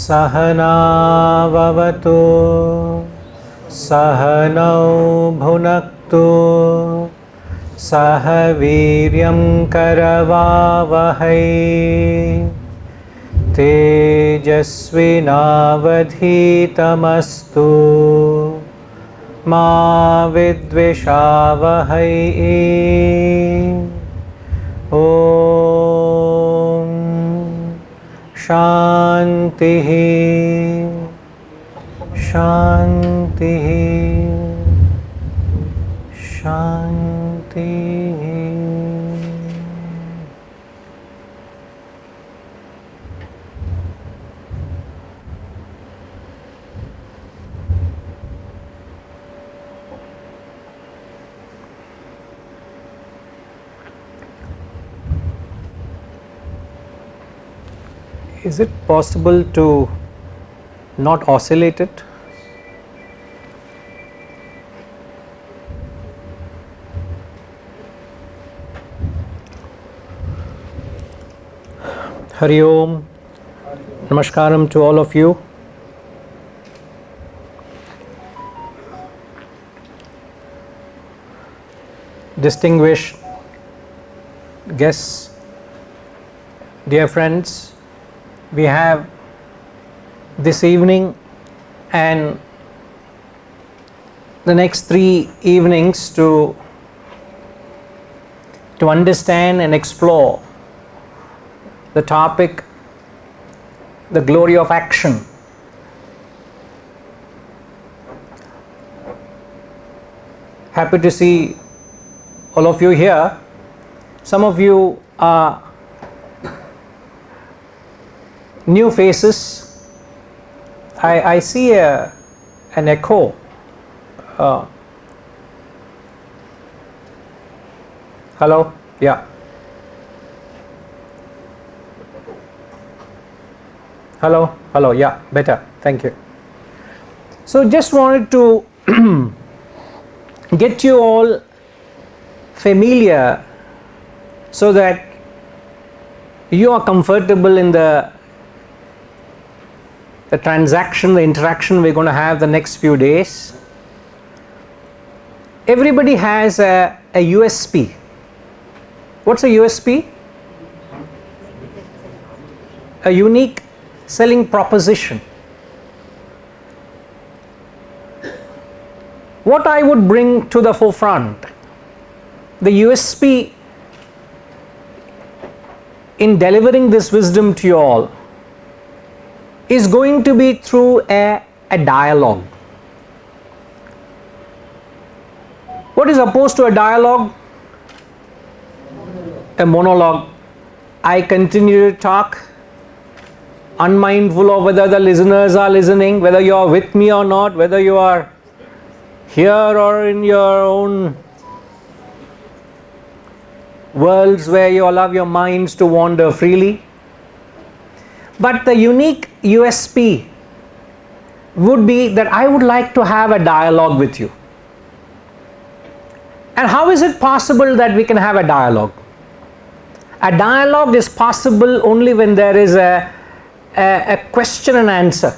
Sahana vavatu Sahanau bhunaktu Sahaviryam karavavahai Tejasvinavadhitamastu Ma vidvishavahai. Om Shanti Shanti Shanti. Is it possible to not oscillate it? Hari Om, Namaskaram to all of you. Distinguished guests, dear friends, we have this evening and the next 3 evenings to understand and explore the topic, the glory of action. Happy to see all of you here. Some of you are new faces. I see an echo. Hello? Yeah. Hello? Hello? Yeah, better. Thank you. So just wanted to get you all familiar so that you are comfortable in the transaction, the interaction we're going to have the next few days. Everybody has a USP. What's a USP? A unique selling proposition. What I would bring to the forefront, the USP in delivering this wisdom to you all, is going to be through a dialogue. What is opposed to a dialogue? A monologue. I continue to talk, unmindful of whether the listeners are listening, whether you are with me or not, whether you are here or in your own worlds where you allow your minds to wander freely. But the unique USP would be that I would like to have a dialogue with you. And how is it possible that we can have a dialogue? A dialogue is possible only when there is a question and answer.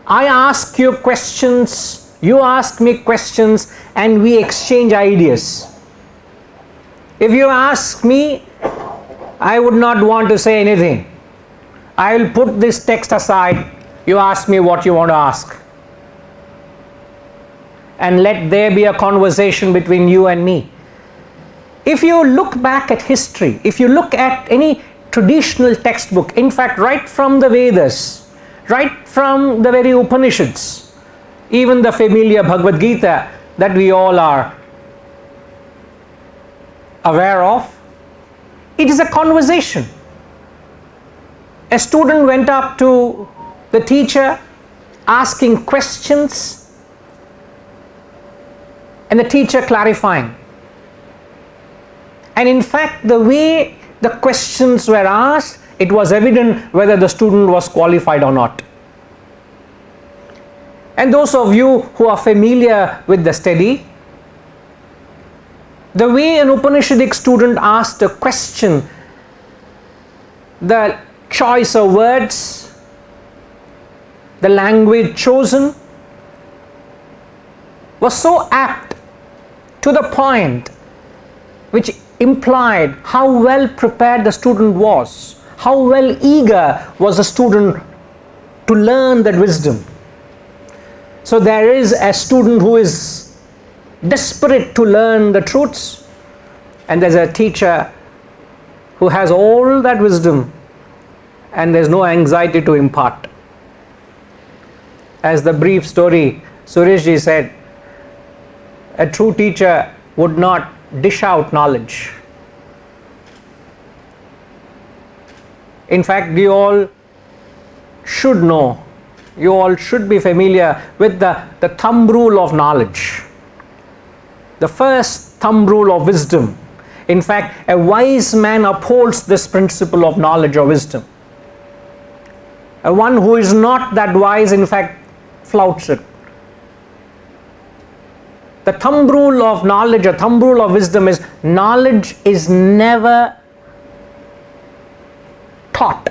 I ask you questions, you ask me questions, and we exchange ideas. If you ask me, I would not want to say anything. I will put this text aside. You ask me what you want to ask. And let there be a conversation between you and me. If you look back at history, if you look at any traditional textbook, in fact right from the Vedas, right from the very Upanishads, even the familiar Bhagavad Gita that we all are aware of, it is a conversation. A student went up to the teacher asking questions and the teacher clarifying. And in fact, the way the questions were asked, it was evident whether the student was qualified or not. And those of you who are familiar with the study, the way an Upanishadic student asked a question, the choice of words, the language chosen was so apt, to the point, which implied how well prepared the student was, how well eager was the student to learn that wisdom. So there is a student who is desperate to learn the truths, and there's a teacher who has all that wisdom and there's no anxiety to impart. As the brief story Sureshji said, a true teacher would not dish out knowledge. In fact, you all should know, you all should be familiar with the thumb rule of knowledge, the first thumb rule of wisdom. In fact, a wise man upholds this principle of knowledge or wisdom. One who is not that wise, in fact, flouts it. The thumb rule of knowledge or thumb rule of wisdom is knowledge is never taught.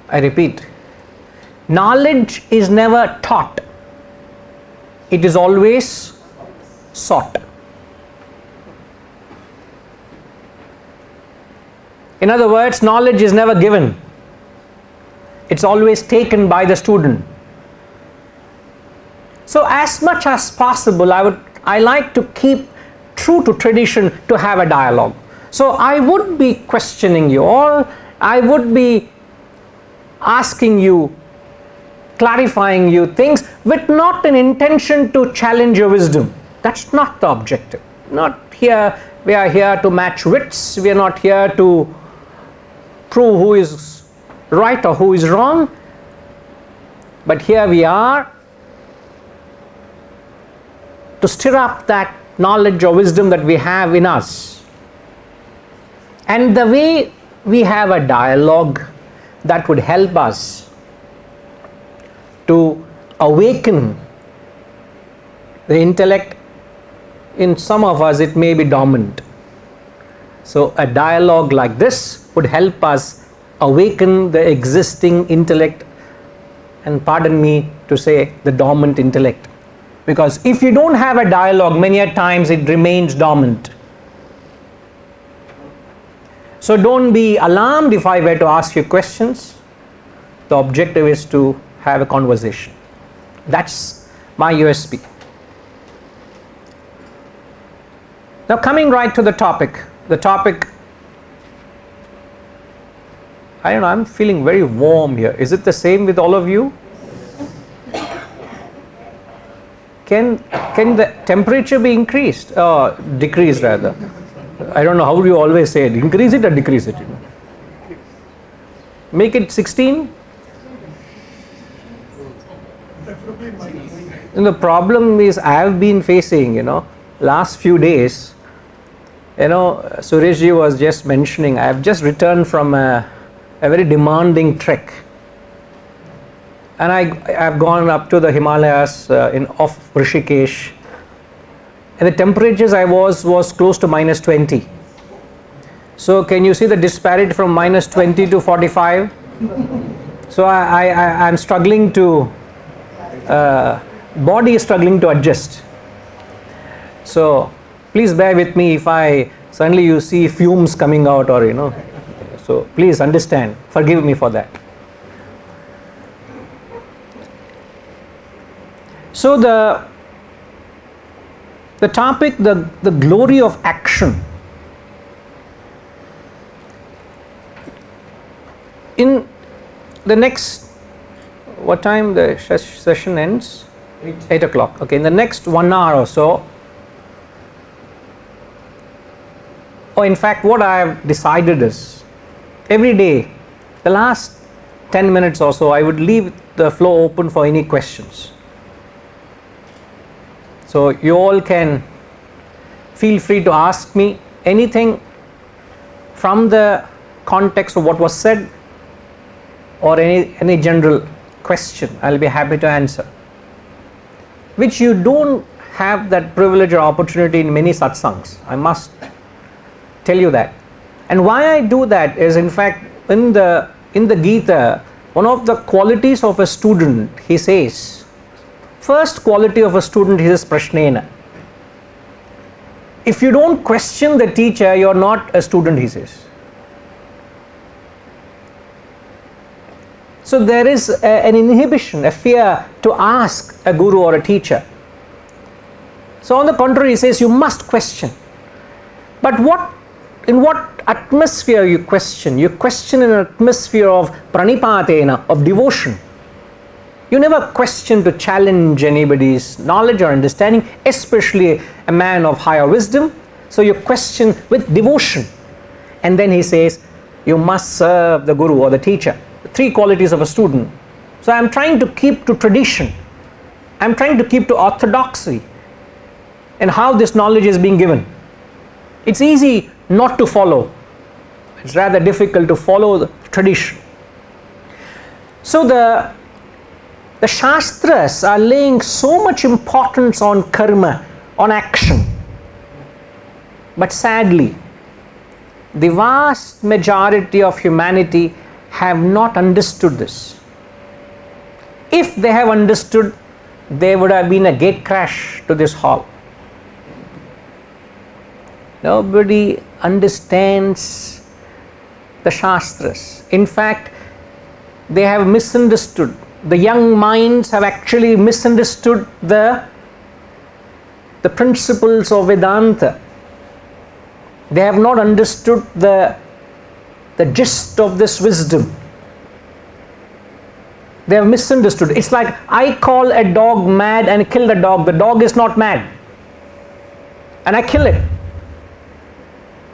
I repeat, knowledge is never taught. It is always sought. In other words, knowledge is never given. It's always taken by the student. So as much as possible, I like to keep true to tradition to have a dialogue. So I would be questioning you all, I would be asking you, clarifying you things with not an intention to challenge your wisdom. That's not the objective. Not here, we are here to match wits, we are not here to prove who is right or who is wrong, but here we are to stir up that knowledge or wisdom that we have in us. And the way we have a dialogue that would help us to awaken the intellect, in some of us it may be dormant. So a dialogue like this would help us awaken the existing intellect, and pardon me to say, the dormant intellect. Because if you don't have a dialogue, many a times it remains dormant. So don't be alarmed if I were to ask you questions. The objective is to have a conversation. That's my USP. Now coming right to the topic. The topic, I don't know, I'm feeling very warm here. Is it the same with all of you? Can the temperature be increased? Decreased rather. I don't know, how do you always say it? Increase it or decrease it? Make it 16? And the problem is I have been facing, last few days, Sureshji was just mentioning, I have just returned from a very demanding trek. And I have gone up to the Himalayas off Rishikesh, and the temperatures I was close to minus 20. So can you see the disparity from minus 20 to 45? So I'm struggling to, body is struggling to adjust. So please bear with me if suddenly you see fumes coming out, or so please understand, forgive me for that. So the topic, the glory of action. In the next, what time the session ends? 8 o'clock. Okay, in the next 1 hour or so, or in fact what I have decided is, every day, the last 10 minutes or so, I would leave the floor open for any questions. So you all can feel free to ask me anything from the context of what was said, or any general question. I'll be happy to answer, which you don't have that privilege or opportunity in many satsangs. I must tell you that. And why I do that is, in fact, in the Gita, one of the qualities of a student, he says, first quality of a student is prashnena. If you don't question the teacher, you are not a student, he says. So there is an inhibition, a fear to ask a guru or a teacher. So on the contrary, he says you must question. But in what atmosphere you question? You question in an atmosphere of pranipatena, of devotion. You never question to challenge anybody's knowledge or understanding, especially a man of higher wisdom. So you question with devotion. And then he says, you must serve the guru or the teacher. The three qualities of a student. So I am trying to keep to tradition. I am trying to keep to orthodoxy and how this knowledge is being given. It's easy not to follow. It's rather difficult to follow the tradition. So the Shastras are laying so much importance on karma, on action. But sadly, the vast majority of humanity have not understood this. If they have understood, there would have been a gate crash to this hall. Nobody understands the Shastras. In fact, they have misunderstood. The young minds have actually misunderstood the principles of Vedanta. They have not understood the gist of this wisdom. They have misunderstood. It's like I call a dog mad and kill the dog. The dog is not mad. And I kill it.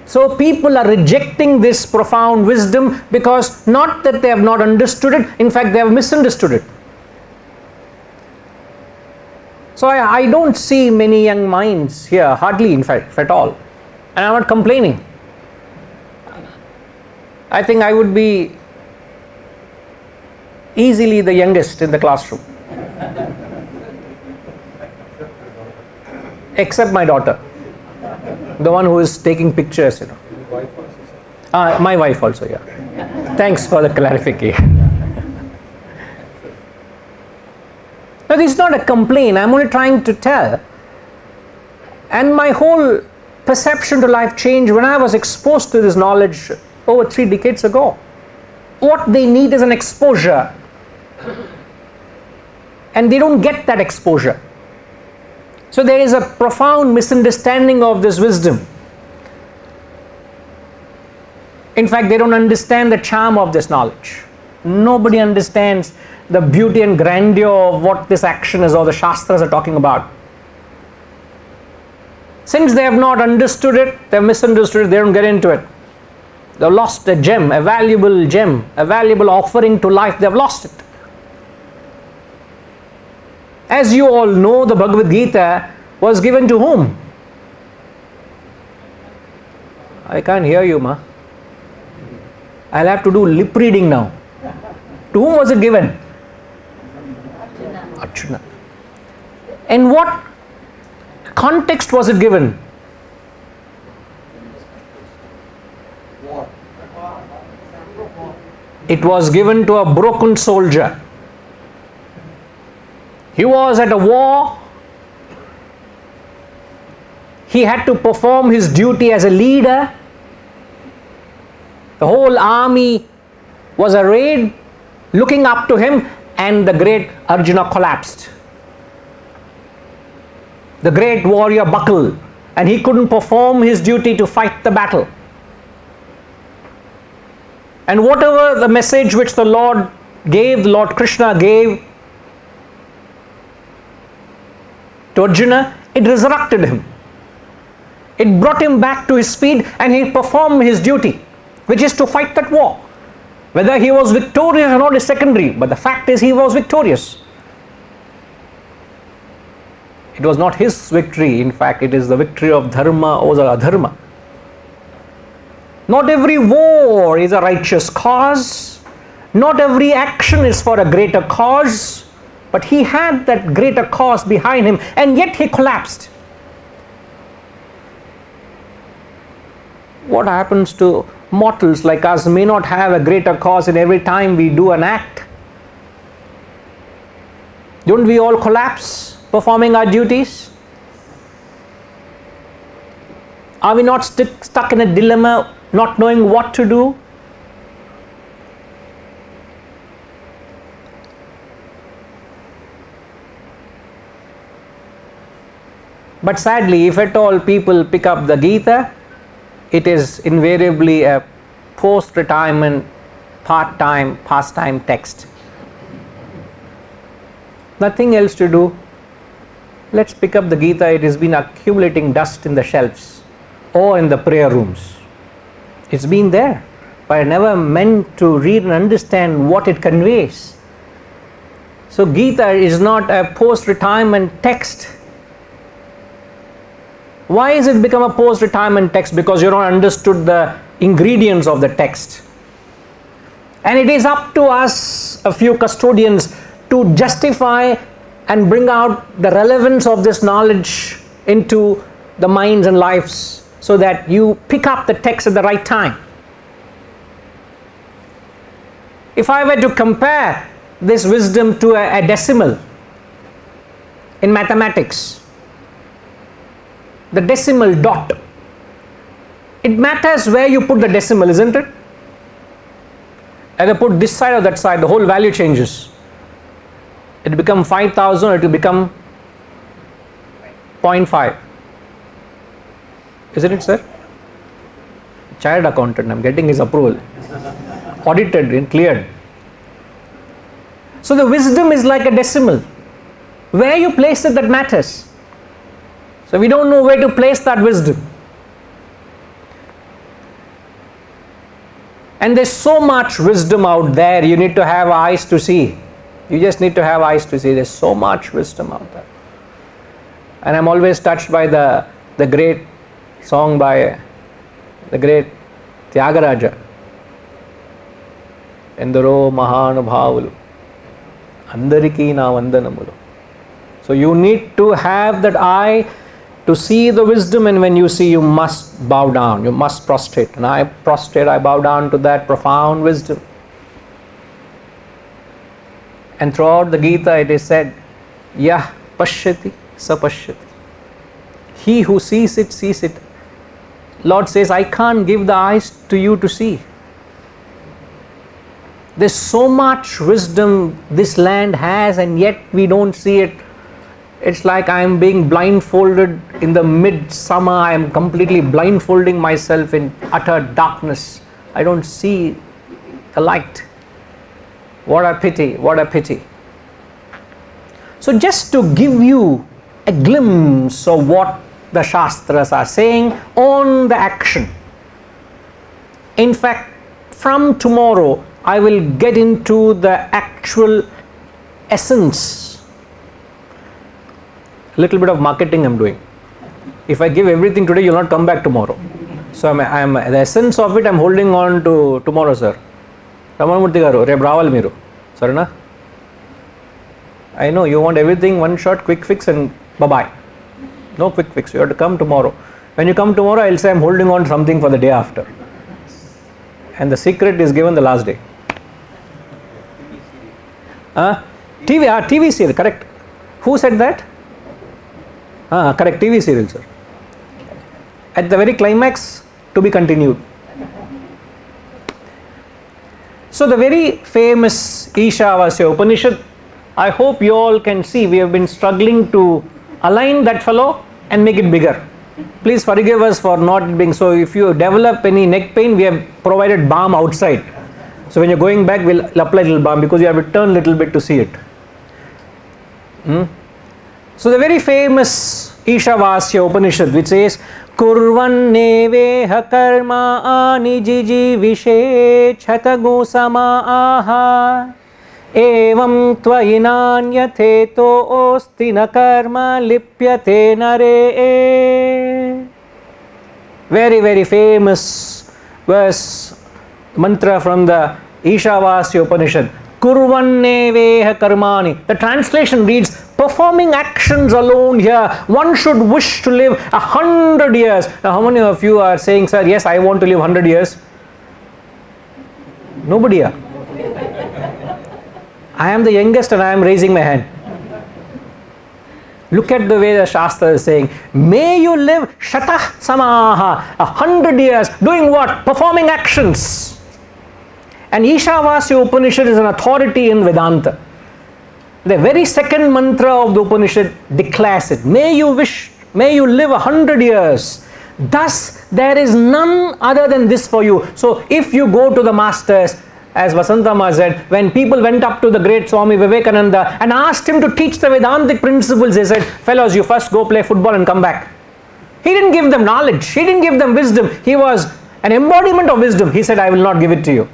So people are rejecting this profound wisdom because not that they have not understood it, in fact they have misunderstood it. So I don't see many young minds here, hardly in fact, if at all. And I'm not complaining. I think I would be easily the youngest in the classroom. Except my daughter. The one who is taking pictures, you know. My wife also, yeah. Thanks for the clarification. Now, this is not a complaint. I'm only trying to tell. And my whole perception to life changed when I was exposed to this knowledge over 3 decades ago. What they need is an exposure. And they don't get that exposure. So there is a profound misunderstanding of this wisdom. In fact, they don't understand the charm of this knowledge. Nobody understands the beauty and grandeur of what this action is or the Shastras are talking about. Since they have not understood it, they have misunderstood it, they don't get into it. They have lost a gem, a valuable offering to life, they have lost it. As you all know, the Bhagavad Gita was given to whom? I can't hear you, ma. I'll have to do lip reading now. To whom was it given? Arjuna. In what context was it given? It was given to a broken soldier. He was at a war. He had to perform his duty as a leader. The whole army was arrayed, looking up to him, and the great Arjuna collapsed. The great warrior buckled, and he couldn't perform his duty to fight the battle. And whatever the message which the Lord gave, the Lord Krishna gave to Arjuna, it resurrected him. It brought him back to his feet and he performed his duty, which is to fight that war. Whether he was victorious or not is secondary, but the fact is he was victorious. It was not his victory, in fact it is the victory of dharma over adharma. Not every war is a righteous cause. Not every action is for a greater cause. But he had that greater cause behind him, and yet he collapsed. What happens to mortals like us may not have a greater cause in every time we do an act? Don't we all collapse performing our duties? Are we not stuck in a dilemma, not knowing what to do? But sadly, if at all people pick up the Gita, it is invariably a post-retirement, part-time, pastime text. Nothing else to do. Let's pick up the Gita. It has been accumulating dust in the shelves or in the prayer rooms. It's been there, but I never meant to read and understand what it conveys. So Gita is not a post-retirement text. Why is it become a post-retirement text? Because you don't understood the ingredients of the text. And it is up to us, a few custodians, to justify and bring out the relevance of this knowledge into the minds and lives so that you pick up the text at the right time. If I were to compare this wisdom to a decimal in mathematics, the decimal dot, it matters where you put the decimal, isn't it? Either put this side or that side, the whole value changes. It will become 5,000 or it will become 0.5. Isn't it, sir? Child accountant, I'm getting his approval. Audited and cleared. So the wisdom is like a decimal. Where you place it, that matters. So we don't know where to place that wisdom. And there's so much wisdom out there, you need to have eyes to see. You just need to have eyes to see. There's so much wisdom out there. And I'm always touched by the great song by the great Tyagaraja. Endaro Mahanubhavulu Andariki na Vandanamulu. So you need to have that eye to see the wisdom, and when you see, you must bow down, you must prostrate. And I prostrate, I bow down to that profound wisdom. And throughout the Gita it is said, Yah pashyati sa pashyati. He who sees it, sees it. Lord says, I can't give the eyes to you to see. There's so much wisdom this land has, and yet we don't see it. It's like I'm being blindfolded in the midsummer. I am completely blindfolding myself in utter darkness. I don't see the light. What a pity, what a pity. So just to give you a glimpse of what the Shastras are saying on the action. In fact, from tomorrow, I will get into the actual essence. A little bit of marketing I'm doing. If I give everything today, you'll not come back tomorrow. So I'm the essence of it I'm holding on to tomorrow, sir. Ramanamurthy garu, Reb Raval Miru. Sarna? I know you want everything one shot, quick fix and bye-bye. No quick fix, you have to come tomorrow. When you come tomorrow, I'll say I'm holding on to something for the day after. And the secret is given the last day. TV serial, correct. Who said that? Correct, TV serial, sir. At the very climax, to be continued. So the very famous Ishavasya Upanishad, I hope you all can see, we have been struggling to align that fellow and make it bigger. Please forgive us for not being so. If you develop any neck pain, we have provided balm outside. So when you're going back, we'll apply a little balm because you have to turn a little bit to see it. So the very famous Ishavasya Upanishad, which says, Kurvanneveha karma anijiji vishe chatago sama aha evam tvayinanyatheto ostina karma lipyate nare. Very, very famous verse, mantra from the Ishavasya Upanishad. Kurvanneveha karmani. The translation reads, performing actions alone here, one should wish to live 100 years. Now how many of you are saying, sir, yes, I want to live 100 years? Nobody here. I am the youngest and I am raising my hand. Look at the way the Shastra is saying, may you live Shatah Samaha, 100 years, doing what? Performing actions. And Ishavasya Upanishad is an authority in Vedanta. The very second mantra of the Upanishad declares it. May you live 100 years. Thus, there is none other than this for you. So, if you go to the masters, as Vasantama said, when people went up to the great Swami Vivekananda and asked him to teach the Vedantic principles, they said, fellows, you first go play football and come back. He didn't give them knowledge. He didn't give them wisdom. He was an embodiment of wisdom. He said, I will not give it to you.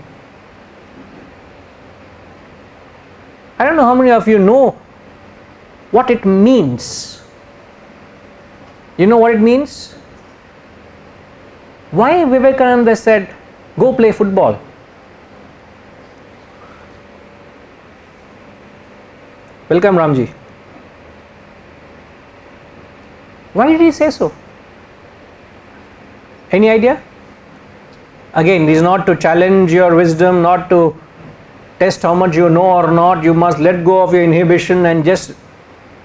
I don't know how many of you know what it means. You know what it means? Why Vivekananda said, go play football? Welcome, Ramji. Why did he say so? Any idea? Again, this is not to challenge your wisdom, not to test how much you know or not. You must let go of your inhibition and just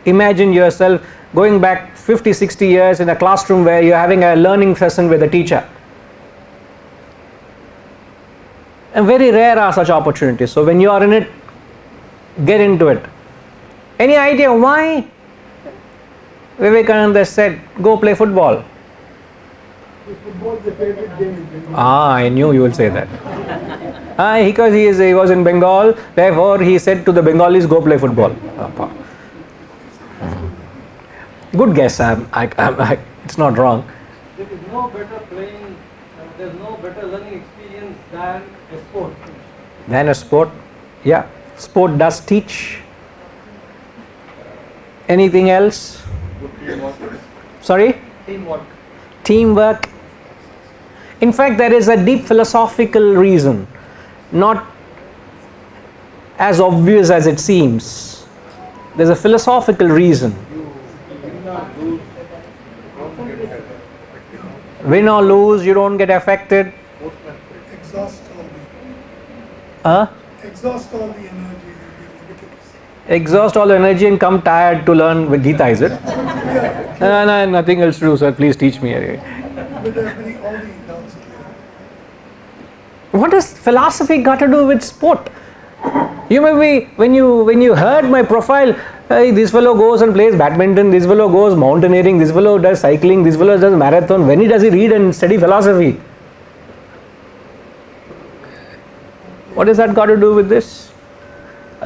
imagine yourself going back 50, 60 years in a classroom where you're having a learning session with a teacher. And very rare are such opportunities. So when you are in it, get into it. Any idea why Vivekananda said, go play football? Football is the favorite game in Bengal. I knew you will say that. Because he was in Bengal, therefore he said to the Bengalis, go play football. Good guess, it's not wrong. There is no better playing, there is no better learning experience than a sport. Than a sport? Yeah, sport does teach. Anything else? Sorry? Teamwork. In fact, there is a deep philosophical reason, not as obvious as it seems. There's a philosophical reason. Win or lose, you don't get affected. Exhaust all the energy. Exhaust all the energy and come tired to learn with Gita, is it? No, nothing else to do, sir. Please teach me. What does philosophy got to do with sport? You may be, when you heard my profile, hey, this fellow goes and plays badminton, this fellow goes mountaineering, this fellow does cycling, this fellow does marathon. When does he read and study philosophy? What has that got to do with this?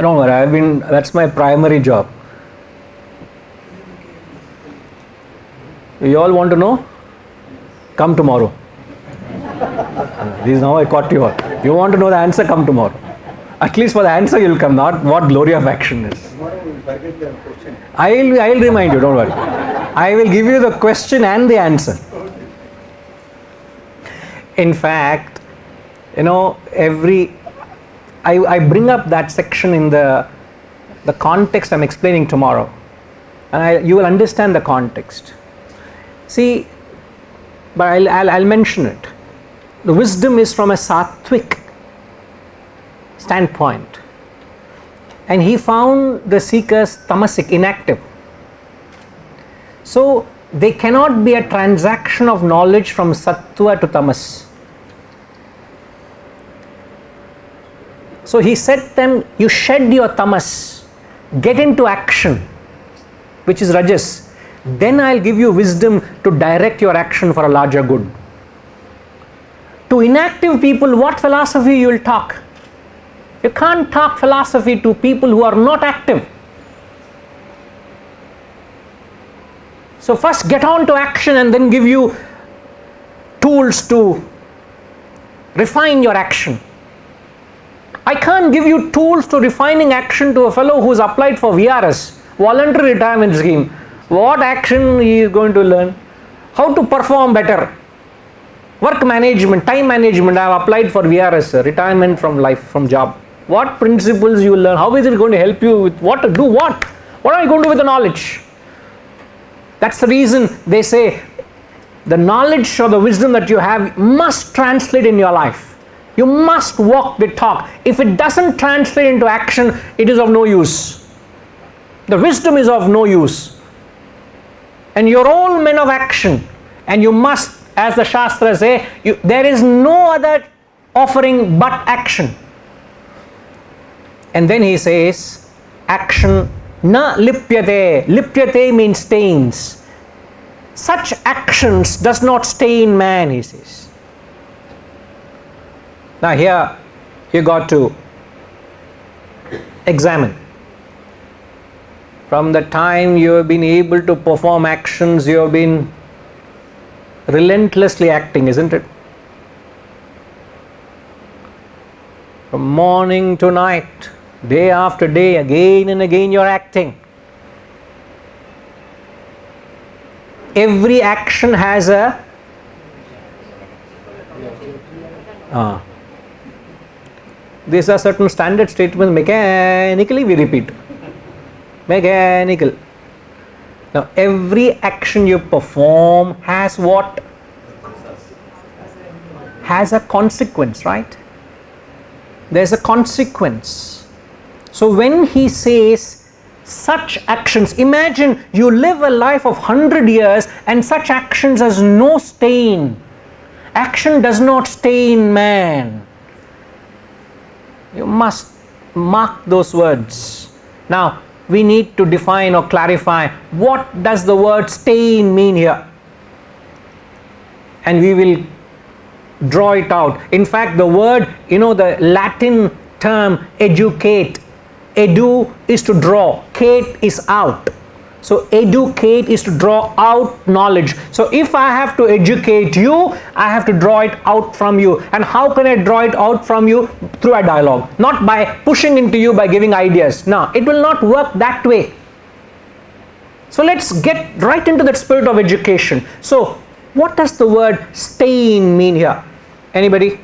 Don't worry, that's my primary job. You all want to know? Come tomorrow. This is how I caught you all. You want to know the answer? Come tomorrow. At least for the answer you'll come, not what glory of action is. I'll remind you, don't worry. I will give you the question and the answer. In fact, I bring up that section in the context I'm explaining tomorrow, and you will understand the context. See, but I'll mention it. The wisdom is from a sattvic standpoint, and he found the seekers tamasic, inactive. So they cannot be a transaction of knowledge from sattva to tamas. So he said them, you shed your tamas, get into action, which is rajas. Then I'll give you wisdom to direct your action for a larger good. To inactive people, what philosophy you will talk? You can't talk philosophy to people who are not active. So first get on to action and then give you tools to refine your action. I can't give you tools to refining action to a fellow who's applied for VRS, voluntary retirement scheme. What action he is going to learn? How to perform better? Work management, time management. I have applied for VRS, retirement from life, from job. What principles you will learn? How is it going to help you with what to do? What are you going to do with the knowledge? That's the reason they say the knowledge or the wisdom that you have must translate in your life. You must walk the talk. If it doesn't translate into action, it is of no use. The wisdom is of no use. And you're all men of action. And you must, as the Shastras say, there is no other offering but action. And then he says, action na lipyate. Lipyate means stains. Such actions does not stain man, he says. Now here you got to examine. From the time you have been able to perform actions, you have been relentlessly acting, isn't it? From morning to night, day after day, again and again you are acting. Every action has a these are certain standard statements, mechanically we repeat. Mechanical. Now every action you perform has what? Has a consequence, right? There's a consequence. So when he says such actions, imagine you live a life of 100 years and such actions has no stain. Action does not stain man. You must mark those words. Now we need to define or clarify what does the word stain mean here. And we will draw it out. In fact, the word, the Latin term educate. Edu is to draw, cate is out. So educate is to draw out knowledge. So if I have to educate you, I have to draw it out from you. And how can I draw it out from you? Through a dialogue, not by pushing into you by giving ideas. No, it will not work that way. So let's get right into that spirit of education. So what does the word stain mean here? Anybody?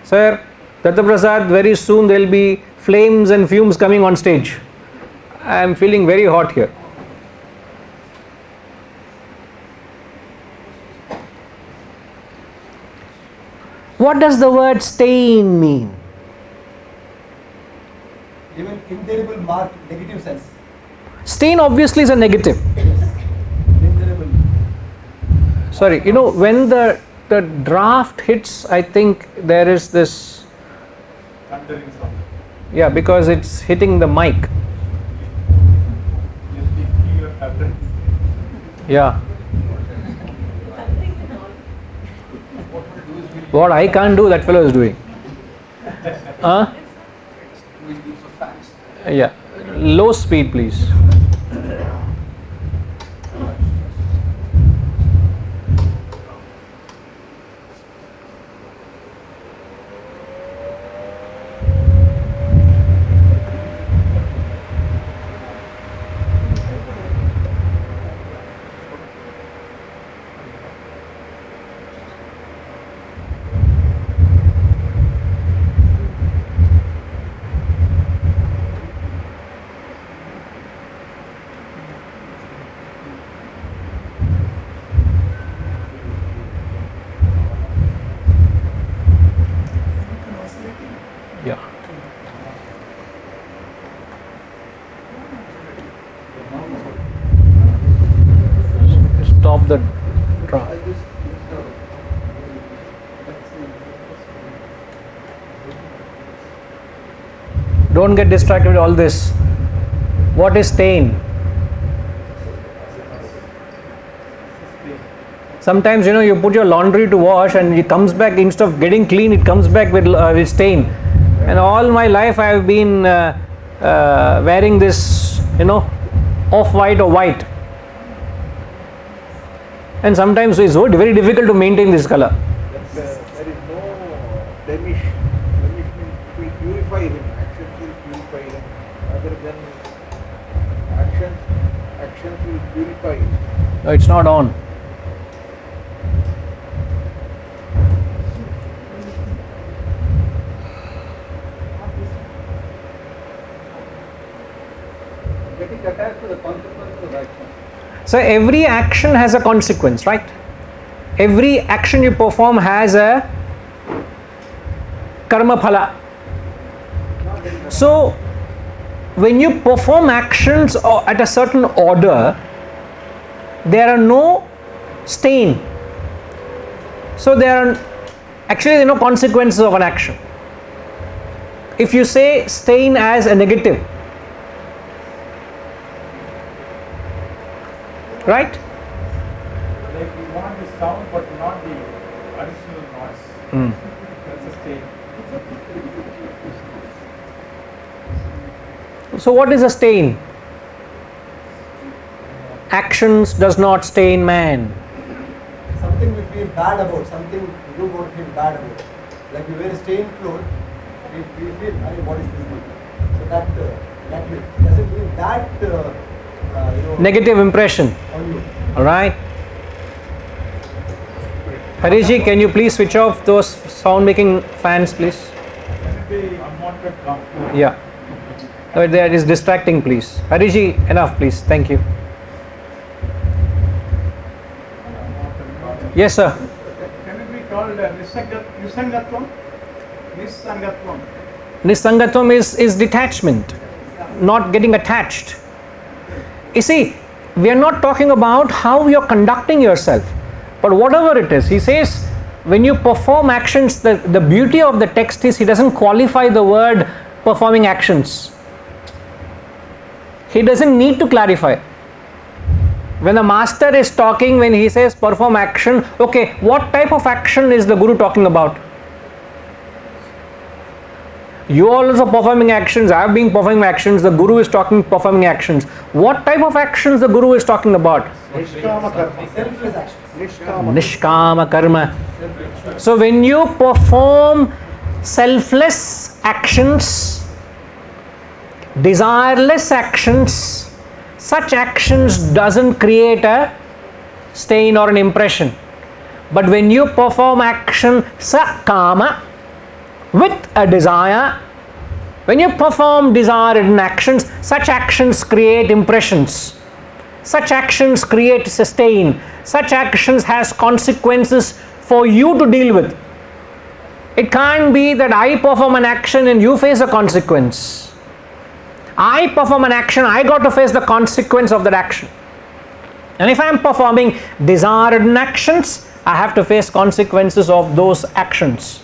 Sir, Datta Prasad, very soon there will be flames and fumes coming on stage. I am feeling very hot here. What does the word stain mean? Even indelible mark, negative sense. Stain obviously is a negative. Indelible. Sorry, when the draft hits, I think there is this. Thundering sound. Yeah, because it's hitting the mic. Yeah. What I can't do, that fellow is doing. Yeah. Low speed, please. Yeah. Stop the draft. Don't get distracted with all this. What is stain? Sometimes you put your laundry to wash and it comes back, instead of getting clean, it comes back with stain. And all my life I have been wearing this off-white or white, and sometimes it's very difficult to maintain this color. There is no blemish. Blemish means it will purify him. Actions will purify him. Other than actions will purify him. No, it's not on. Getting attached to the consequence of action. So every action has a consequence, right? Every action you perform has a karma phala. So when you perform actions at a certain order, there are no stain. So there are no consequences of an action. If you say stain as a negative, right? Like we want the sound but not the additional noise. That's a stain. So what is a stain? Actions does not stain man. Something we feel bad about, something we don't want to feel bad about. Like we wear stained clothes, we feel, what is this? So that doesn't mean that Negative impression. on you. Alright. Harishji, can you please switch off those sound making fans, please? Can it be unwanted conflict? Yeah. No, that is distracting, please. Harishji, enough, please. Thank you. Unwanted conflict. Yes, sir. Can it be called nisangatvam? Nisangatvam. Nisangatvam is detachment, not getting attached. You see, we are not talking about how you are conducting yourself, but whatever it is, he says, when you perform actions, the beauty of the text is he doesn't qualify the word performing actions. He doesn't need to clarify. When the master is talking, when he says perform action, okay, what type of action is the guru talking about? You are also performing actions, I have been performing actions, the guru is talking performing actions. What type of actions the guru is talking about? Nishkama karma. Selfless actions. Nishkama karma. So when you perform selfless actions, desireless actions, such actions doesn't create a stain or an impression. But when you perform action sakama, with a desire, when you perform desire-ridden actions, such actions create impressions. Such actions create sustain. Such actions has consequences for you to deal with. It can't be that I perform an action and you face a consequence. I perform an action, I got to face the consequence of that action. And if I am performing desire-ridden actions, I have to face consequences of those actions.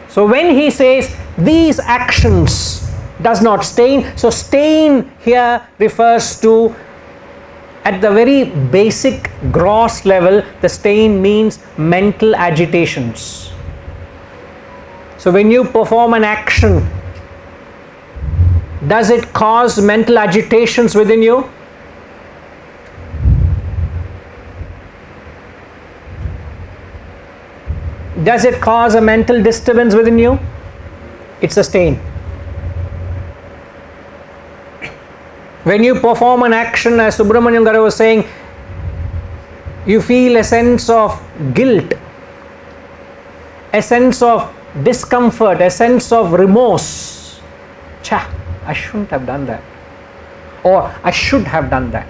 So when he says these actions does not stain, so stain here refers to, at the very basic gross level, the stain means mental agitations. So when you perform an action, does it cause mental agitations within you? Does it cause a mental disturbance within you? It's a stain. When you perform an action, as Subramaniam Garu was saying, you feel a sense of guilt, a sense of discomfort, a sense of remorse. Cha, I shouldn't have done that. Or I should have done that.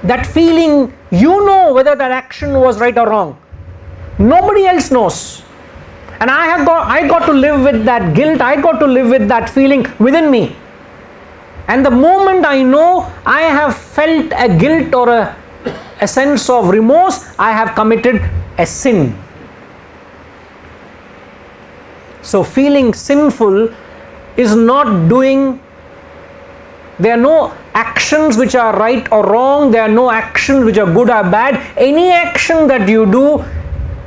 That feeling, you know whether that action was right or wrong. Nobody else knows. And I got to live with that guilt, I got to live with that feeling within me. And the moment I know I have felt a guilt or a sense of remorse, I have committed a sin. So feeling sinful is not doing, there are no actions which are right or wrong, there are no actions which are good or bad. Any action that you do,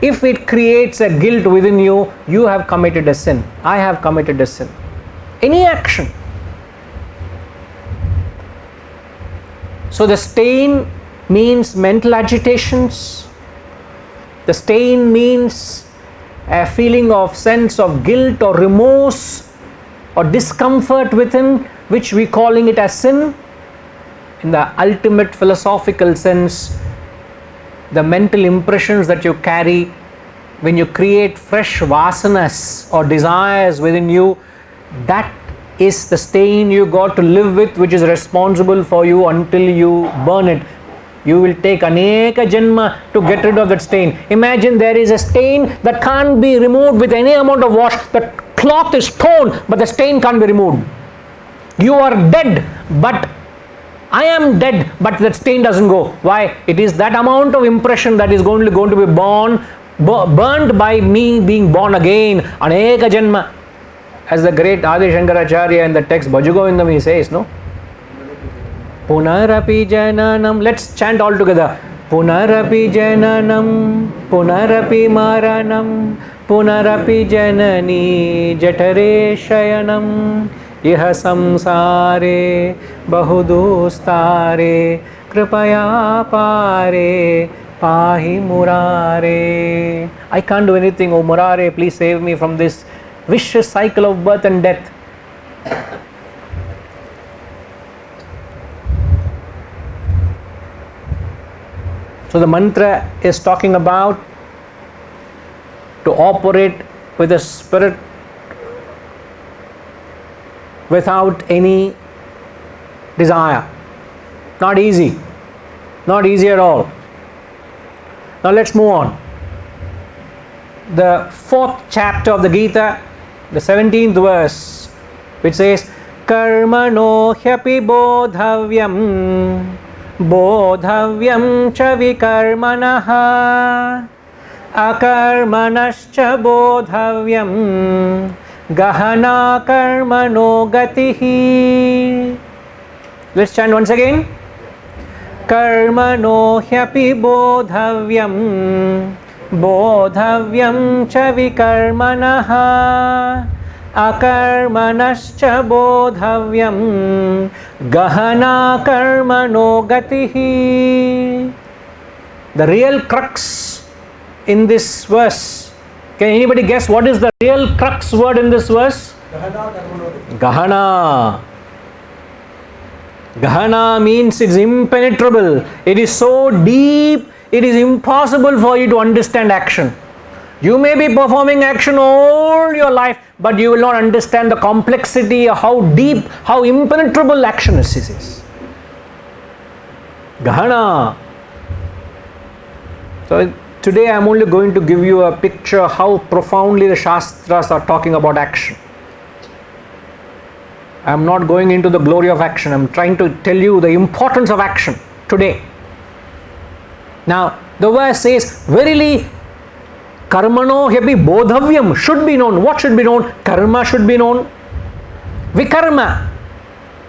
if it creates a guilt within you, you have committed a sin. I have committed a sin. Any action. So the stain means mental agitations. The stain means a feeling of sense of guilt or remorse or discomfort within, which we calling it as sin. In the ultimate philosophical sense, the mental impressions that you carry when you create fresh vasanas or desires within you, that is the stain you got to live with, which is responsible for you until you burn it. You will take aneka janma to get rid of that stain. Imagine there is a stain that can't be removed with any amount of wash. The cloth is torn, but the stain can't be removed. You are dead, but I am dead, but that stain doesn't go. Why? It is that amount of impression that is going to be burned by me being born again. Aneka janma. As the great Adi Shankaracharya in the text Bhajagovindam he says, no? Punarapi jananam. Let's chant all together. Punarapi jananam, punarapi maranam, punarapi janani jatare shayanam, iha samsare bahudustare kripaya pare pahi murare. I can't do anything, oh Murare, please save me from this vicious cycle of birth and death. So the mantra is talking about to operate with a spirit without any desire. Not easy. Not easy at all. Now let's move on. The 4th chapter of the Gita, the 17th verse, which says, Karmano hyapi bodhavyam bodhavyam cha vikarmanaha akarmanascha bodhavyam gahana karmano gatihi. Let's chant once again. Karmano hyapi bodhavyam bodhavyam cha vikarmanaha akarmanascha bodhavyam gahana karmano gatihi. The real crux in this verse, can anybody guess what is the real crux word in this verse? Gahana. Gahana means it's impenetrable. It is so deep, it is impossible for you to understand action. You may be performing action all your life, but you will not understand the complexity of how deep, how impenetrable action is. Gahana. So today I am only going to give you a picture how profoundly the Shastras are talking about action. I am not going into the glory of action. I am trying to tell you the importance of action today. Now the verse says, verily karmano hyapi bodhavyam should be known. What should be known? Karma should be known. Vikarma,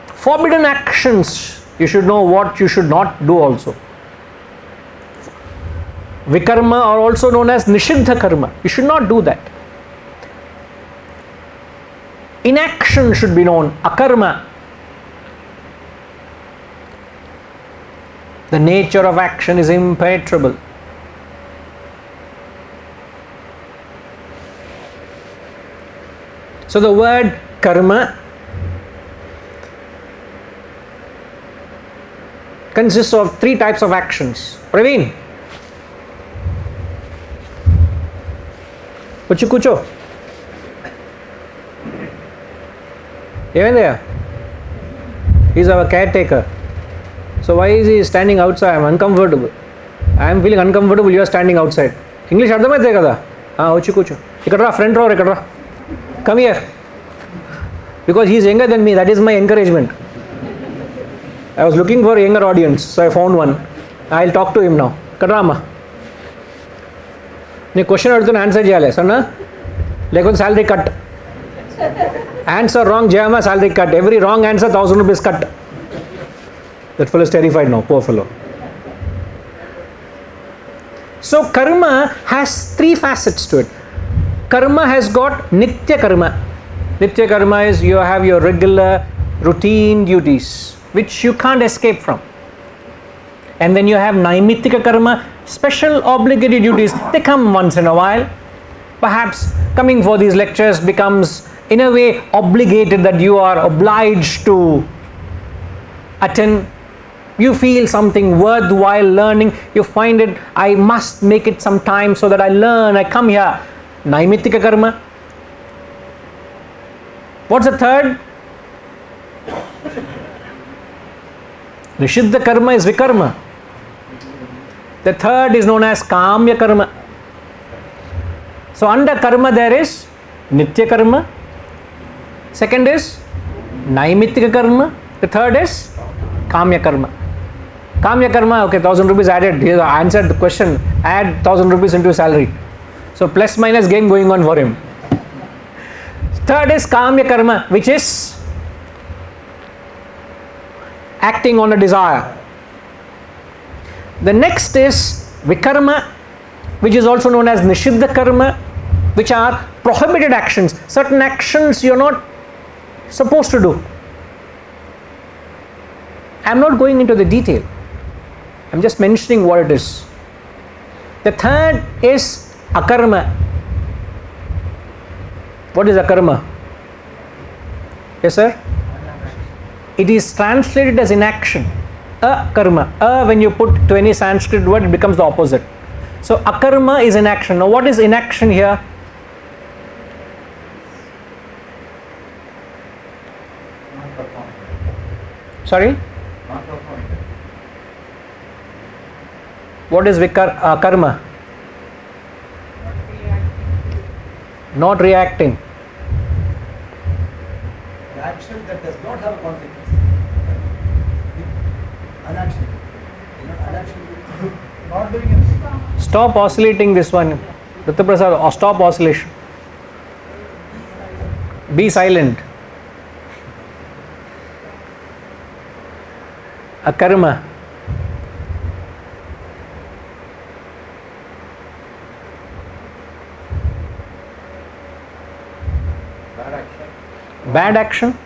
forbidden actions, you should know what you should not do also. Vikarma are also known as nishiddha karma. You should not do that. Inaction should be known, akarma. The nature of action is impenetrable. So the word karma consists of 3 types of actions. Praveen, kucho. Even there, he's our caretaker. So why is he standing outside? I am uncomfortable. I am feeling uncomfortable. You are standing outside. English ardhamaithe kada? Uchu kucho. Ikkada front row ikkada. Come here. Because he is younger than me, that is my encouragement. I was looking for a younger audience, so I found one. I will talk to him now. Kadrama. Nee question adutuna answer cheyale, sanna? Lekon salary cut. Answer wrong, Jayama, salary cut. Every wrong answer, 1,000 rupees cut. That fellow is terrified now, poor fellow. So karma has 3 facets to it. Karma has got nitya karma. Nitya karma is you have your regular routine duties which you can't escape from. And then you have naimitika karma, special obligatory duties. They come once in a while. Perhaps coming for these lectures becomes in a way obligated, that you are obliged to attend. You feel something worthwhile learning. You find it, I must make it some time so that I learn, I come here. Naimitika karma. What's the third? Nishiddha karma is vikarma. The third is known as kamya karma. So under karma there is nitya karma. Second is naimittika karma. The third is kamya karma. Kamya karma, okay, 1,000 rupees added. He answered the question, add 1,000 rupees into salary. So plus minus game going on for him. Third is kamya karma, which is acting on a desire. The next is vikarma, which is also known as nishiddha karma, which are prohibited actions. Certain actions you are not supposed to do. I am not going into the detail. I am just mentioning what it is. The third is akarma. What is akarma? Yes, sir? It is translated as inaction. Akarma. When you put to any Sanskrit word, it becomes the opposite. So akarma is inaction. Now what is inaction here? Sorry? What is karma? Not reacting. An action that does not have a consequence. Anaction. Not doing anything. Stop oscillating this one. Dutta Prasad, stop oscillation. Be silent. Akarma. Bad action.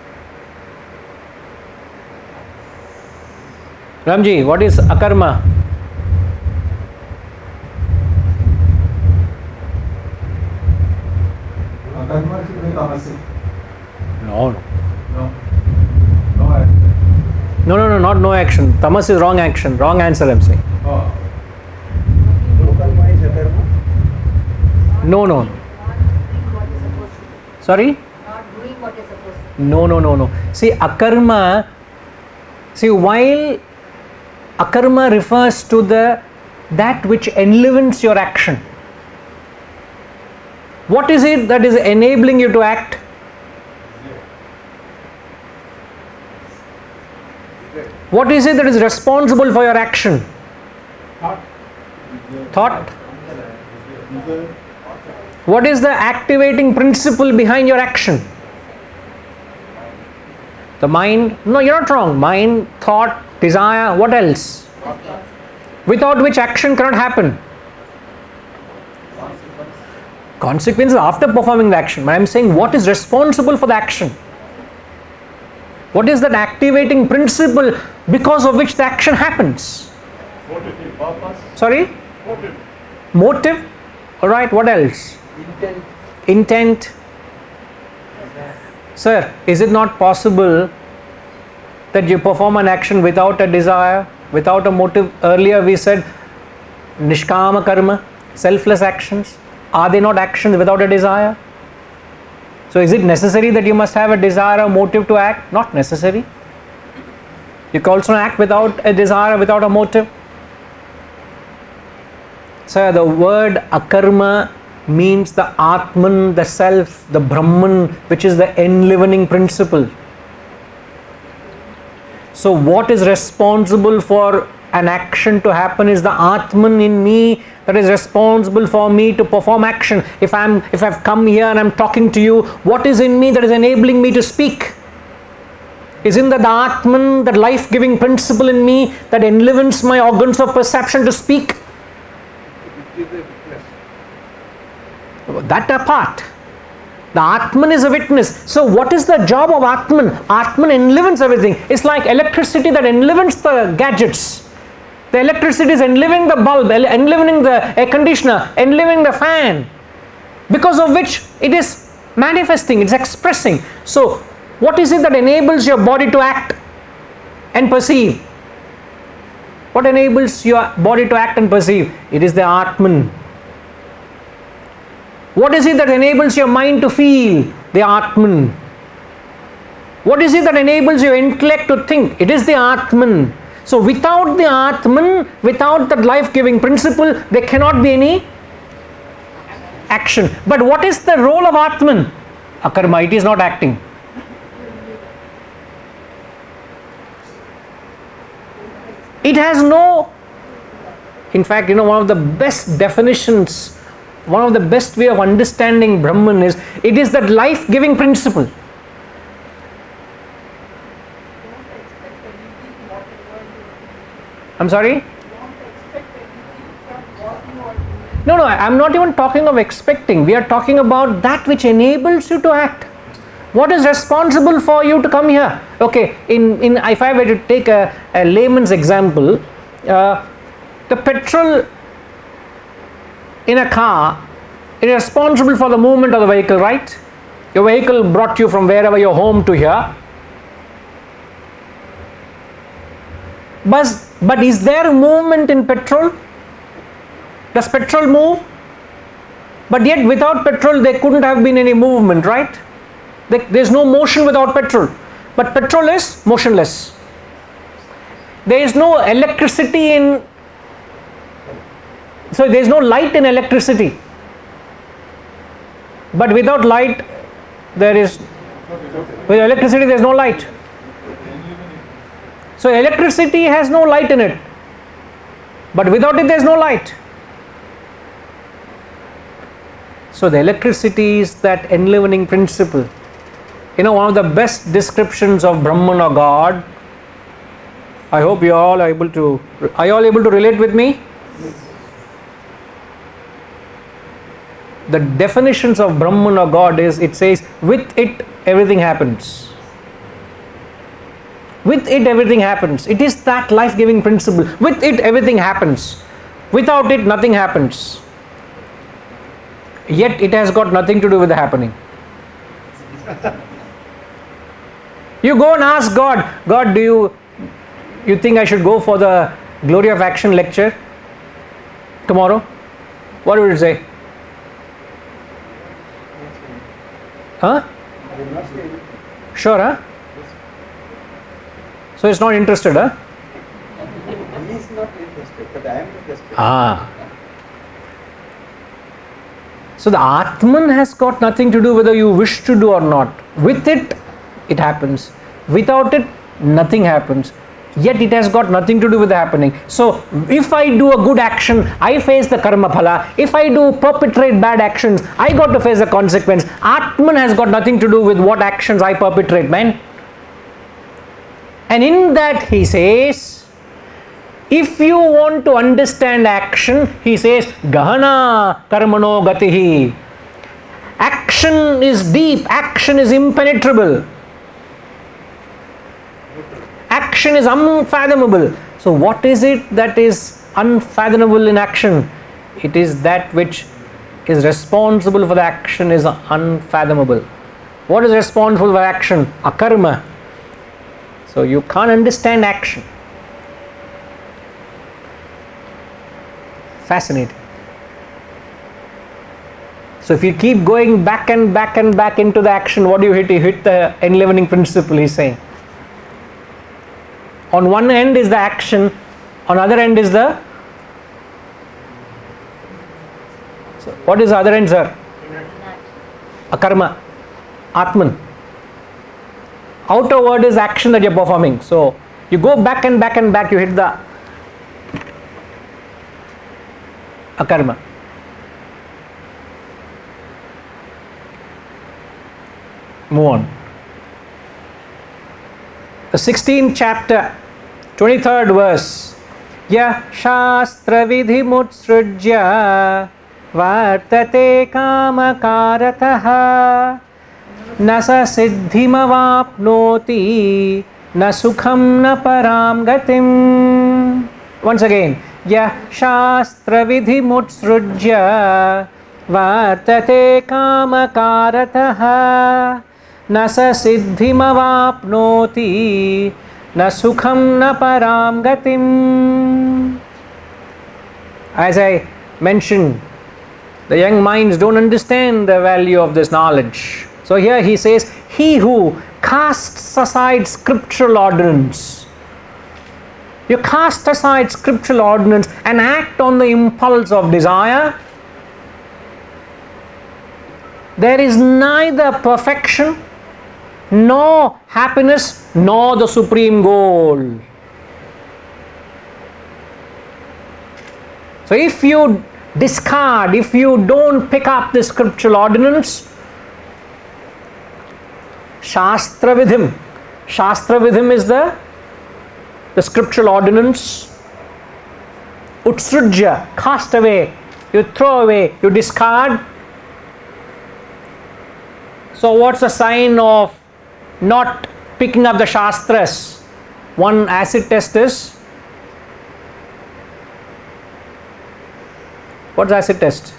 Ramji, what is akarma? Akarma is very tamasic. No. No. No action. No, not no action. Tamas is wrong action. Wrong answer, I'm saying. Oh. No karma is akarma. No. Sorry? No. See, akarma, while akarma refers to that which enlivens your action. What is it that is enabling you to act? What is it that is responsible for your action? Thought? What is the activating principle behind your action? The mind? No, you're not wrong. Mind, thought, desire, what else? Without which action cannot happen. Consequences after performing the action. But I'm saying what is responsible for the action? What is that activating principle because of which the action happens? Sorry? Motive? Alright, what else? Intent. Sir, is it not possible that you perform an action without a desire, without a motive? Earlier we said nishkama karma, selfless actions. Are they not actions without a desire? So is it necessary that you must have a desire or motive to act? Not necessary. You can also act without a desire, without a motive. Sir, the word akarma means the Atman, the self, the Brahman, which is the enlivening principle. So what is responsible for an action to happen is the Atman in me that is responsible for me to perform action. If I've come here and I'm talking to you, what is in me that is enabling me to speak? Isn't that the Atman, that life-giving principle in me that enlivens my organs of perception to speak? That apart. The Atman is a witness. So what is the job of Atman? Atman enlivens everything. It's like electricity that enlivens the gadgets. The electricity is enlivening the bulb, enlivening the air conditioner, enlivening the fan, because of which it is manifesting, it's expressing. So what is it that enables your body to act and perceive? What enables your body to act and perceive? It is the Atman. What is it that enables your mind to feel? The Atman. What is it that enables your intellect to think? It is the Atman. So without the Atman, without that life-giving principle, there cannot be any action. But what is the role of Atman? Akarma, it is not acting. It has no, in fact, one of the best definitions, one of the best way of understanding Brahman is, it is that life-giving principle. I'm sorry? No, I'm not even talking of expecting. We are talking about that which enables you to act. What is responsible for you to come here? Okay, if I were to take a layman's example, the petrol in a car is responsible for the movement of the vehicle, right? Your vehicle brought you from wherever your home to here. But is there movement in petrol? Does petrol move? But yet without petrol there couldn't have been any movement, right? There is no motion without petrol. But petrol is motionless. There is no electricity in, so there is no light in electricity. But without light there is, with electricity there is no light. So electricity has no light in it, but without it there is no light. So the electricity is that enlivening principle. One of the best descriptions of Brahman or God, I hope you all are able to relate with me? The definitions of Brahman or God is, it says, with it everything happens. With it everything happens. It is that life-giving principle. With it everything happens. Without it nothing happens. Yet it has got nothing to do with the happening. You go and ask God, God, do you think I should go for the Glory of Action lecture tomorrow? What would you say? Huh? Sure, huh? So it's not interested, huh? He is not interested, but I am interested. So the Atman has got nothing to do whether you wish to do or not. With it, it happens. Without it, nothing happens. Yet it has got nothing to do with the happening. So if I do a good action, I face the karma phala. If I perpetrate bad actions, I got to face the consequence. Atman has got nothing to do with what actions I perpetrate, man. And in that he says, if you want to understand action, he says, Gahana karmano gatihi. Action is deep, action is impenetrable. Action is unfathomable. So what is it that is unfathomable in action? It is that which is responsible for the action is unfathomable. What is responsible for action? Akarma. So you can't understand action. Fascinating. So if you keep going back and back and back into the action, what do you hit? You hit the enlivening principle, he's saying. On one end is the action, on other end is the, so what is the other end, sir? Akarma, Atman. Outer word is action that you are performing. So you go back and back and back, you hit the akarma. Move on. The 16th chapter, 23rd verse. Ya shastra vidhi mutsrujya vartate kamakarataha na sa siddhimavapnoti na sukham na param gatim. Once again. Ya shastra vidhi mutsrujya vartate kamakarataha na sa siddhimavapnoti na sukham na param gatim. As I mentioned, the young minds don't understand the value of this knowledge. So here he says, he who casts aside scriptural ordinance, you cast aside scriptural ordinance and act on the impulse of desire, there is neither perfection, nor happiness, nor the supreme goal. So if you discard, if you don't pick up the scriptural ordinance, Shastra Vidhim. Shastra Vidhim is the scriptural ordinance. Utsrujya, cast away, you throw away, you discard. So what's a sign of not picking up the Shastras? One acid test is, what's acid test?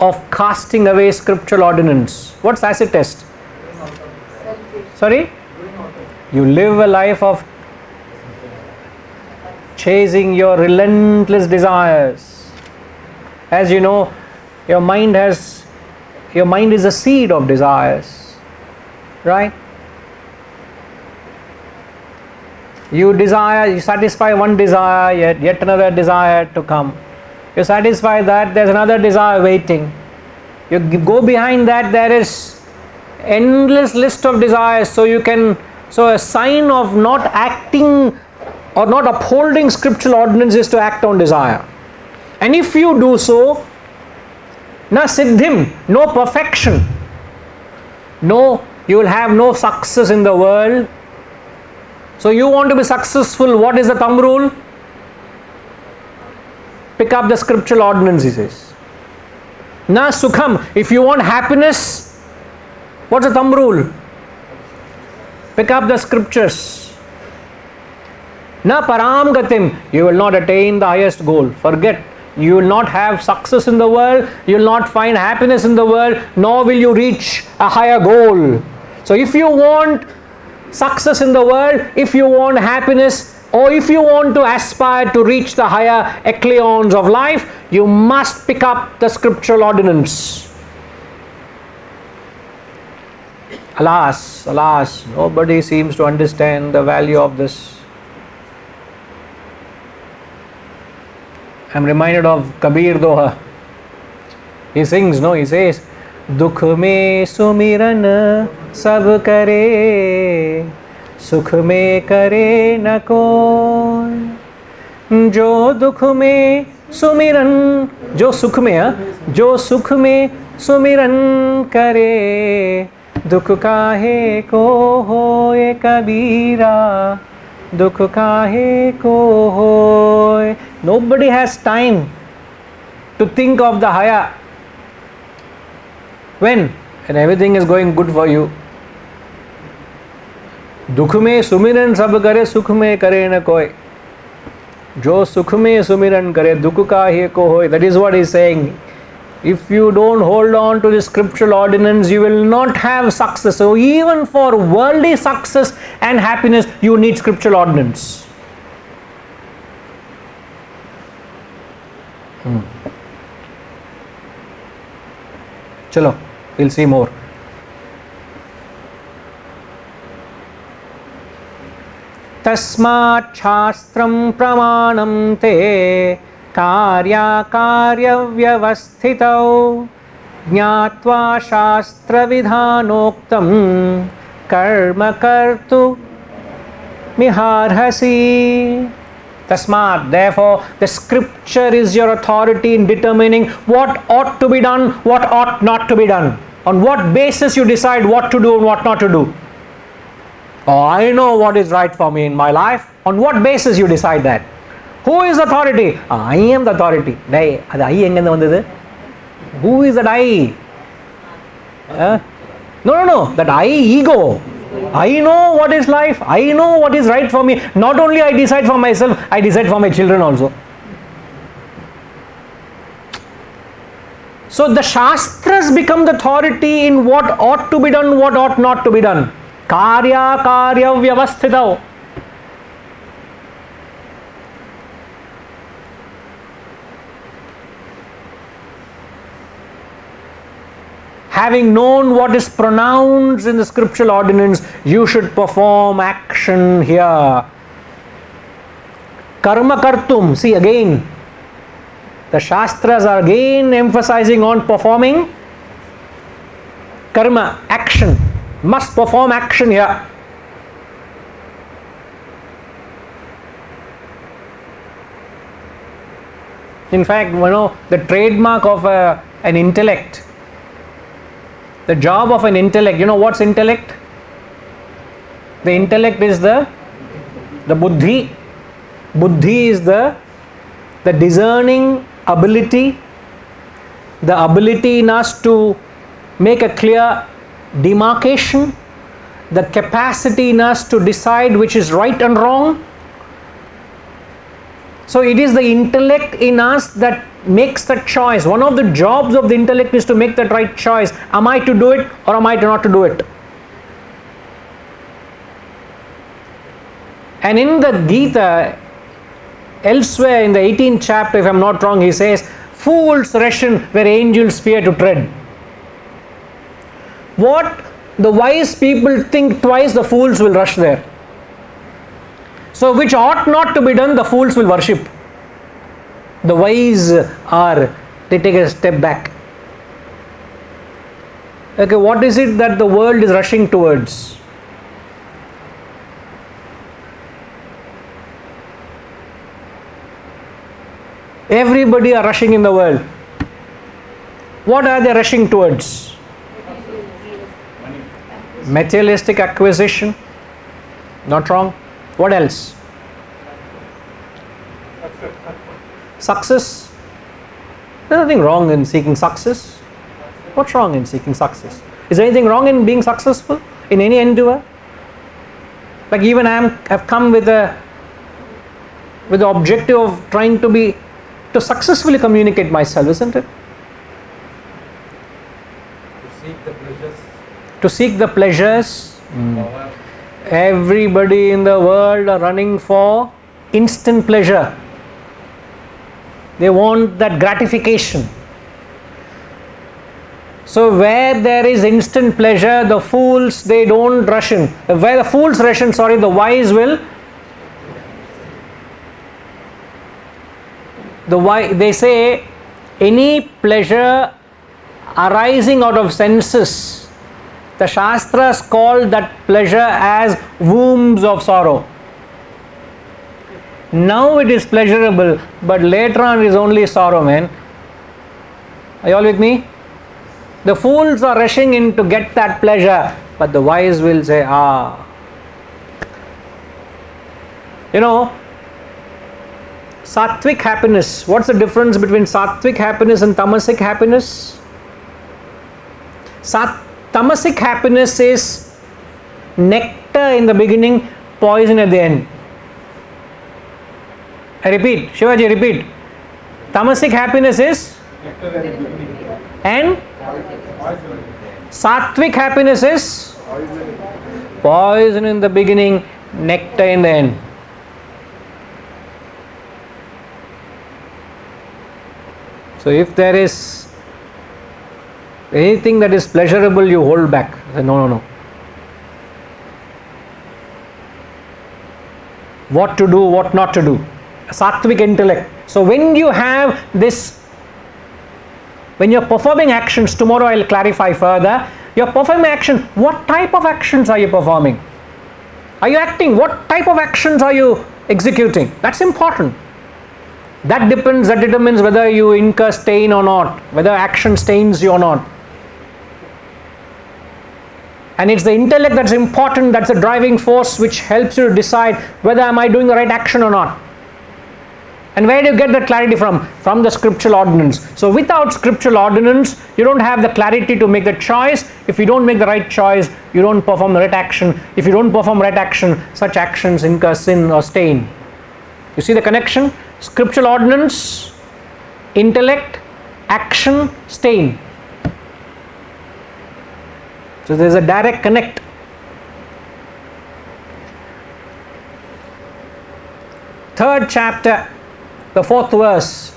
Of casting away scriptural ordinance. What's acid test? Sorry? You live a life of chasing your relentless desires. As you know, your mind is a seed of desires, right? You desire, you satisfy one desire, yet another desire to come. You satisfy that, there's another desire waiting. You go behind that, there is endless list of desires. So a sign of not acting or not upholding scriptural ordinance is to act on desire. And if you do so, na siddhim, no perfection, no, you will have no success in the world. So you want to be successful, what is the thumb rule? Pick up the scriptural ordinance, he says. Na sukham, if you want happiness, what's the thumb rule? Pick up the scriptures. Na param gatim, you will not attain the highest goal. Forget, you will not have success in the world, you will not find happiness in the world, nor will you reach a higher goal. So if you want success in the world, if you want happiness, or if you want to aspire to reach the higher echelons of life, you must pick up the scriptural ordinance. Alas, alas, nobody seems to understand the value of this. I am reminded of Kabir Doha. He sings, no, he says, Dukh mein sumiran sab kare, Sukh mein kare na koi. Jo dukh mein sumiran, jo sukh mein sumiran kare, Dukh kahe ko hoye kabira, Dukh kahe ko hoye. Nobody has time to think of the higher. When everything is going good for you. Dukh mein sumiran sab kare, sukh mein kare na koi. Jo sukh mein sumiran kare, dukh kahe ko hoye. That is what he is saying. If you don't hold on to the scriptural ordinance, you will not have success. So even for worldly success and happiness, you need scriptural ordinance. Chalo, we'll see more. Tasmat shastram pramanam te Karya karya vyavasthitau Jnatva shastra vidhanoktam Karma kartu miharhasi. Tasmat, therefore, the scripture is your authority in determining what ought to be done, what ought not to be done. On what basis you decide what to do and what not to do. Oh, I know what is right for me in my life. On what basis you decide that? Who is authority? I am the authority. Who is that I? No. That I, ego. I know what is life. I know what is right for me. Not only I decide for myself, I decide for my children also. So the Shastras become the authority in what ought to be done, what ought not to be done. Karya karya vyavasthitau. Having known what is pronounced in the scriptural ordinance, you should perform action here. Karma kartum. See again, the Shastras are again emphasizing on performing karma, action. Must perform action here. In fact, the trademark of an intellect, the job of an intellect, what's intellect? The intellect is the buddhi. Buddhi is the discerning ability, the ability in us to make a clear demarcation, the capacity in us to decide which is right and wrong. So it is the intellect in us that makes the choice. One of the jobs of the intellect is to make that right choice. Am I to do it or am I not to do it? And in the Gita, elsewhere in the 18th chapter, if I am not wrong, he says, fools ration where angels fear to tread. What the wise people think twice, the fools will rush there. So which ought not to be done, the fools will worship. The wise they take a step back. Okay, what is it that the world is rushing towards? Everybody are rushing in the world. What are they rushing towards? Materialistic acquisition. Not wrong. What else? Success. There's nothing wrong in seeking success. What's wrong in seeking success? Is there anything wrong in being successful in any endeavor? Like even I've come with the objective of trying to successfully communicate myself, isn't it? To seek the pleasures. Everybody in the world are running for instant pleasure. They want that gratification. So where there is instant pleasure, the fools, they don't rush in. Where the fools rush in, the wise will. They say any pleasure arising out of senses, the Shastras call that pleasure as wombs of sorrow. Now it is pleasurable, but later on it is only sorrow, man. Are you all with me? The fools are rushing in to get that pleasure, but the wise will say, sattvic happiness. What's the difference between sattvic happiness and tamasic happiness? Tamasic happiness is nectar in the beginning, poison at the end. I repeat, Shivaji, repeat. Tamasic happiness is and sattvic happiness is poison in the beginning, nectar in the end. So if there is anything that is pleasurable, you hold back. Say, no. What to do, what not to do. Sattvic intellect. So when you have this, when you're performing actions, tomorrow I'll clarify further, you're performing action, what type of actions are you performing? Are you acting? What type of actions are you executing? That's important. That determines whether you incur stain or not, whether action stains you or not. And it's the intellect that's important, that's the driving force which helps you to decide whether am I doing the right action or not. And where do you get that clarity from? From the scriptural ordinance. So without scriptural ordinance, you don't have the clarity to make the choice. If you don't make the right choice, you don't perform the right action. If you don't perform right action, such actions incur sin or stain. You see the connection? Scriptural ordinance, intellect, action, stain. So there is a direct connect. Third chapter, the fourth verse.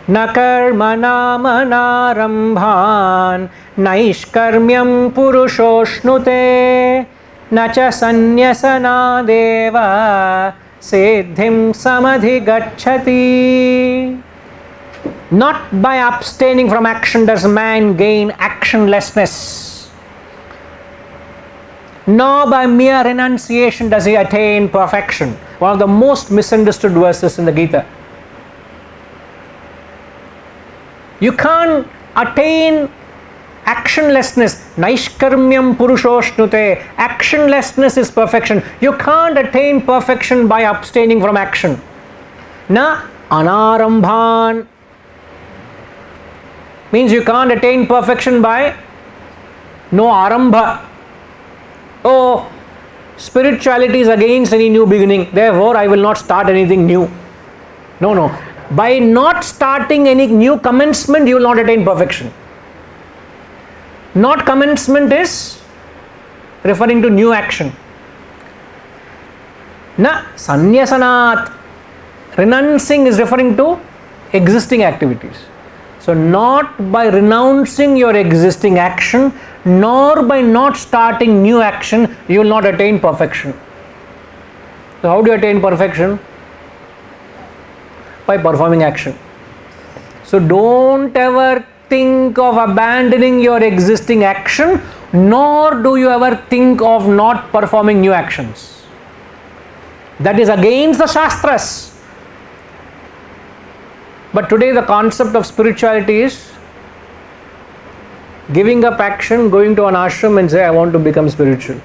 Na karmana manarambhan naishkarmyam purushoshnute na cha sanyasana deva siddhim samadhigacchati. Not by abstaining from action does man gain actionlessness, nor by mere renunciation does he attain perfection. One of the most misunderstood verses in the Gita. You can't attain actionlessness. Naishkarmyam purushoshnute. Actionlessness is perfection. You can't attain perfection by abstaining from action. Na anarambhan means you can't attain perfection by no arambha. Oh, spirituality is against any new beginning, therefore I will not start anything new. No, no. By not starting any new commencement, you will not attain perfection. Not commencement is referring to new action. Na sanyasanat, renouncing is referring to existing activities. So not by renouncing your existing action, nor by not starting new action, you will not attain perfection. So how do you attain perfection? By performing action. So don't ever think of abandoning your existing action, nor do you ever think of not performing new actions. That is against the Shastras. But today the concept of spirituality is giving up action, going to an ashram and say, I want to become spiritual.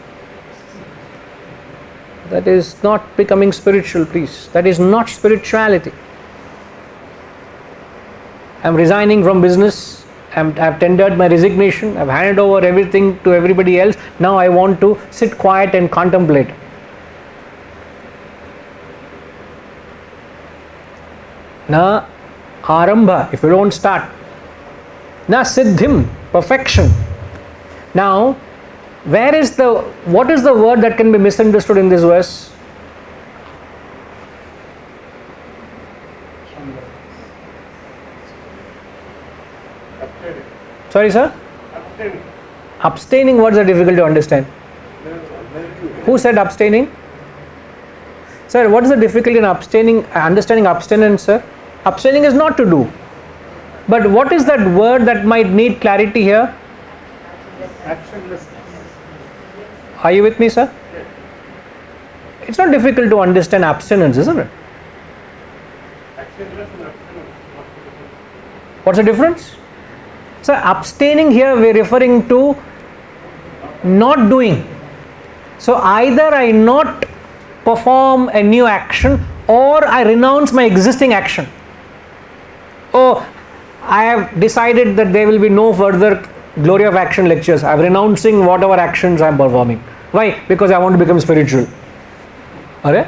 That is not becoming spiritual, please. That is not spirituality. I am resigning from business. I have tendered my resignation. I have handed over everything to everybody else. Now I want to sit quiet and contemplate. Na arambha, if you don't start. Na siddhim, perfection. Now, what is the word that can be misunderstood in this verse? Sorry, sir? Abstaining words are difficult to understand. Who said abstaining? Sir, what is the difficulty in understanding abstinence, sir? Abstaining is not to do. But what is that word that might need clarity here? Actionlessness. Are you with me, sir? It's not difficult to understand abstinence, isn't it? What's the difference? So abstaining here we are referring to not doing. So either I not perform a new action or I renounce my existing action. Oh, I have decided that there will be no further glory of action lectures. I am renouncing whatever actions I am performing. Why? Because I want to become spiritual. Alright?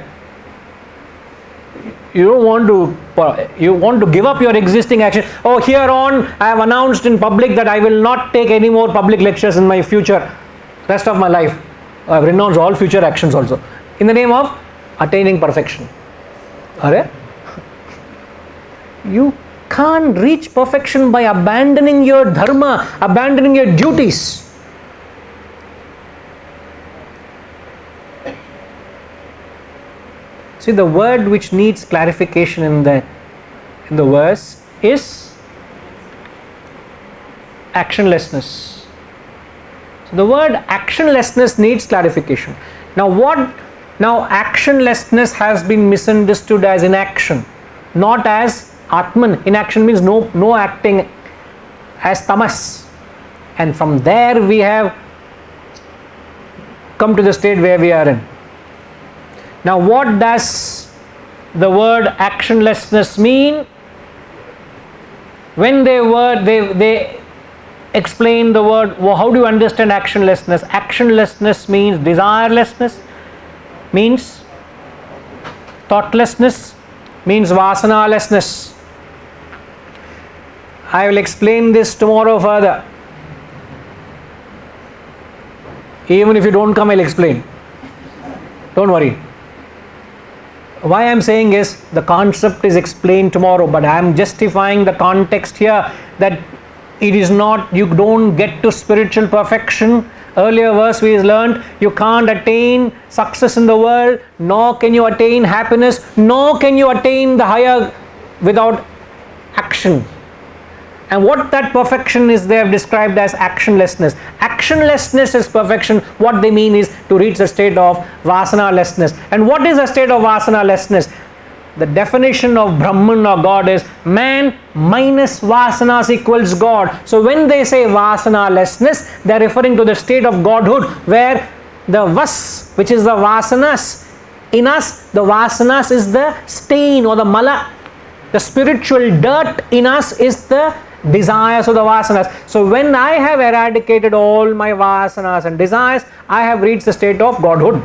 You want to give up your existing action. Oh, here on I have announced in public that I will not take any more public lectures in my future, rest of my life. I have renounced all future actions also, in the name of attaining perfection. Alright? You can't reach perfection by abandoning your dharma, abandoning your duties. See, the word which needs clarification in the verse is actionlessness. So the word actionlessness needs clarification. Now actionlessness has been misunderstood as inaction, not as Atman. Inaction means no acting, as tamas. And from there we have come to the state where we are in. Now what does the word actionlessness mean? When they explain the word, well, how do you understand actionlessness? Actionlessness means desirelessness, means thoughtlessness, means vasanalessness. I will explain this tomorrow further. Even if you don't come, I'll explain. Don't worry. Why I am saying is the concept is explained tomorrow, but I am justifying the context here that It is not, you don't get to spiritual perfection. Earlier verse we learned, you can't attain success in the world, nor can you attain happiness, nor can you attain the higher without action. And what that perfection is, they have described as actionlessness. Actionlessness is perfection. What they mean is to reach the state of vasana-lessness. And what is a state of vasana-lessness? The definition of Brahman or God is man minus vasanas equals God. So when they say vasana-lessness, they are referring to the state of Godhood, where the vas, which is the vasanas, in us the vasanas is the stain or the mala. The spiritual dirt in us is the desires of the vasanas. So when I have eradicated all my vasanas and desires, I have reached the state of Godhood.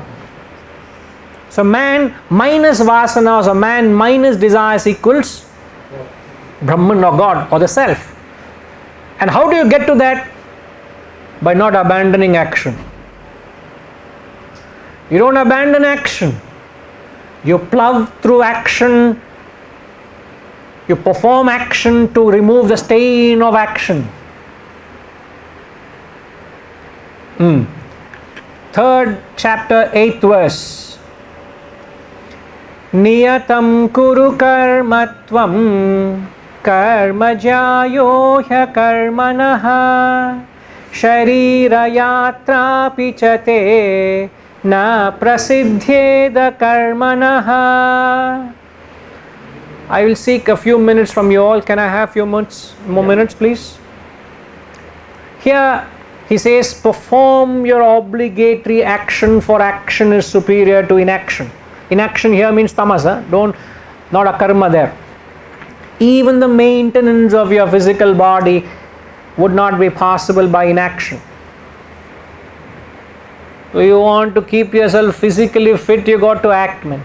So man minus vasanas or man minus desires equals Brahman or God or the self. And how do you get to that? By not abandoning action. You don't abandon action. You plow through action. You perform action to remove the stain of action. Third chapter, 8th verse. Niyatam kuru karmatvam karmajayo hya karmanaha sharira yatra pichate na prasiddhyeda karmanaha. I will seek a few minutes from you all. Can I have few more minutes, please? Here he says, perform your obligatory action, for action is superior to inaction. Inaction here means tamas, not a karma there. Even the maintenance of your physical body would not be possible by inaction. So you want to keep yourself physically fit, you got to act, man.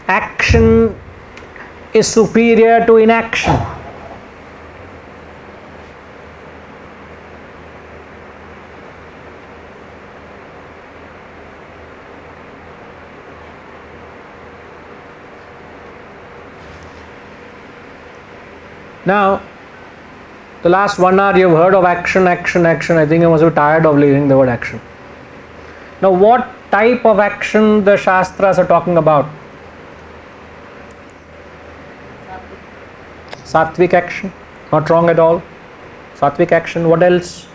Action is superior to inaction. Now, the last 1 hour you have heard of action, action, action. I think you must be tired of hearing the word action. Now, what type of action the Shastras are talking about? Sattvic action, not wrong at all. Sattvic action, what else?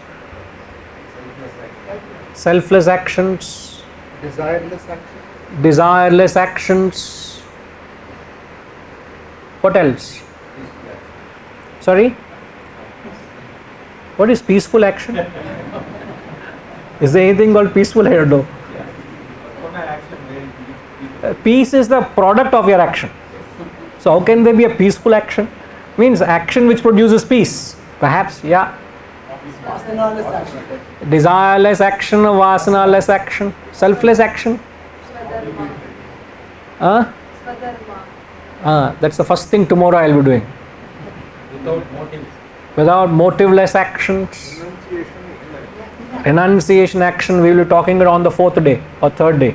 Selfless actions. Desireless action. Desireless actions. What else? Sorry? What is peaceful action? Is there anything called peaceful? I don't know. Peace is the product of your action. So how can there be a peaceful action? Means action which produces peace. Perhaps, yeah. Vasanaless action. Desireless action, vasanaless action, selfless action. That's the first thing tomorrow I will be doing. Without motive. Without motiveless actions. Renunciation action, we will be talking it on the 4th day or 3rd day.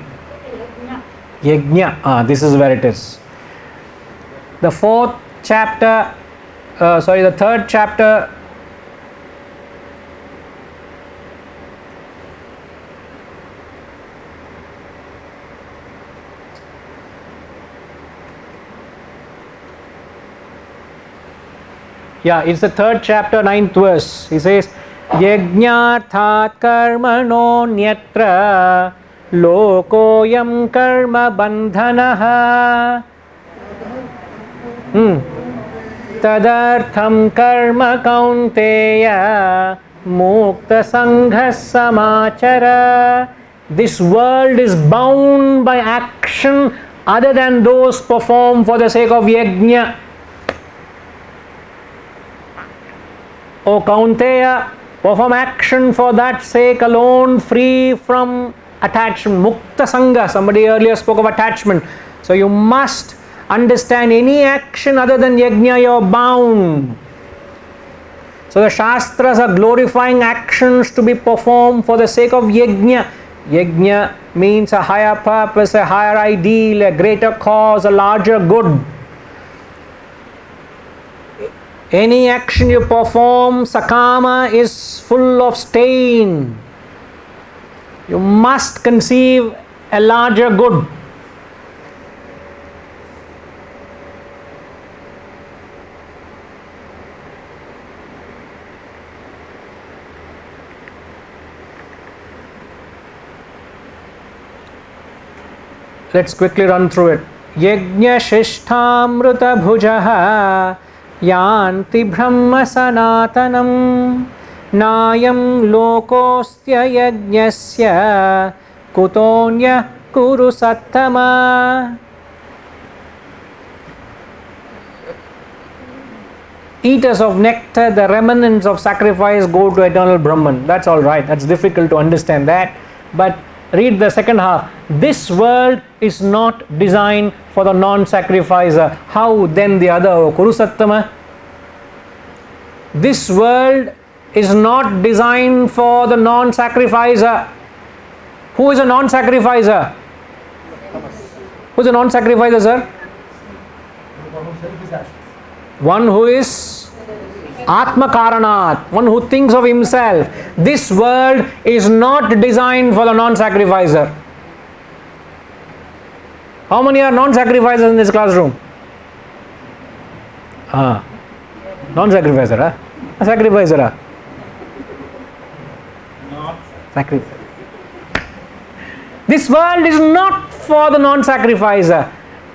Yajna, this is where it is. The 4th chapter, the 3rd chapter. Yeah, it's the 3rd chapter, 9th verse. He says, Yajnarthat karmano nyatra lokoyam karma bandhanaha tadartham karma kaunteya mukta sanghas samachara. This world is bound by action other than those performed for the sake of yajna. O Kaunteya, perform action for that sake alone, free from attachment. Mukta Sangha, somebody earlier spoke of attachment. So you must understand, any action other than yajna, you are bound. So the Shastras are glorifying actions to be performed for the sake of yajna. Yajna means a higher purpose, a higher ideal, a greater cause, a larger good. Any action you perform, sakama, is full of stain. You must conceive a larger good. Let's quickly run through it. Yajna shishtamruta bhujaha yanti brahma sanatanam nayam lokostya yajnasya kutonya kuru sattama. Eaters of nectar, the remnants of sacrifice go to eternal Brahman. That's all right. That's difficult to understand that. But read the second half. This world is not designed for the non-sacrificer. How then the other? Kuru sattama? This world is not designed for the non-sacrificer. Who is a non-sacrificer? Who is a non-sacrificer, sir? One who is Atma Karanat, one who thinks of himself. This world is not designed for the non-sacrificer. How many are non-sacrificers in this classroom? Non-sacrificer, huh? A sacrificer, huh? Sacrificer. This world is not for the non-sacrificer.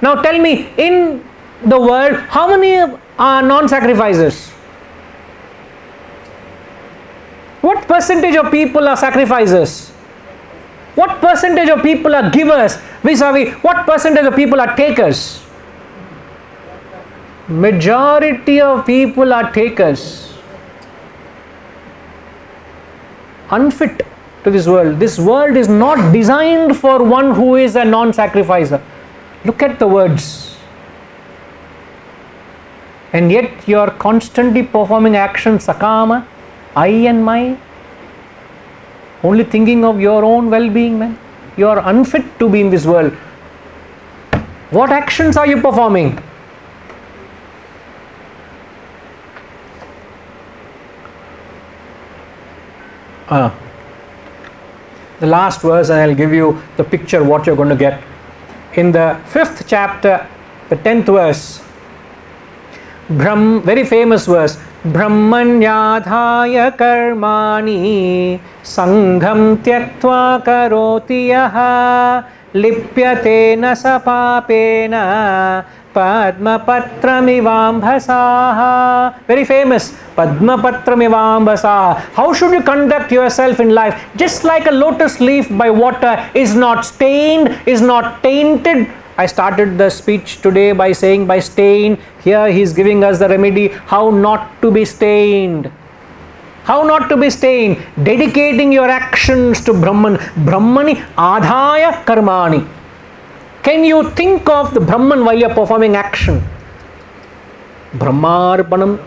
Now tell me, in the world, how many are non-sacrificers? What percentage of people are sacrificers? What percentage of people are givers? Vis-a-vis, what percentage of people are takers? Majority of people are takers. Unfit to this world. This world is not designed for one who is a non-sacrificer. Look at the words. And yet you are constantly performing actions, sakama, I and my, only thinking of your own well-being, man. You are unfit to be in this world. What actions are you performing? The last verse, and I'll give you the picture what you're going to get. In the 5th chapter, the 10th verse, very famous verse, Brahmanyadhaya karmani sangham tyaktva karoti yaha lipyate na sapapena padmapatramivambhasaha. Very famous, padmapatramivambhasaha. How should you conduct yourself in life? Just like a lotus leaf by water is not stained, is not tainted. I started the speech today by saying by stain. Here he is giving us the remedy how not to be stained. How not to be stained? Dedicating your actions to Brahman. Brahmani adhaya karmani. Can you think of the Brahman while you are performing action? Brahmarpanam,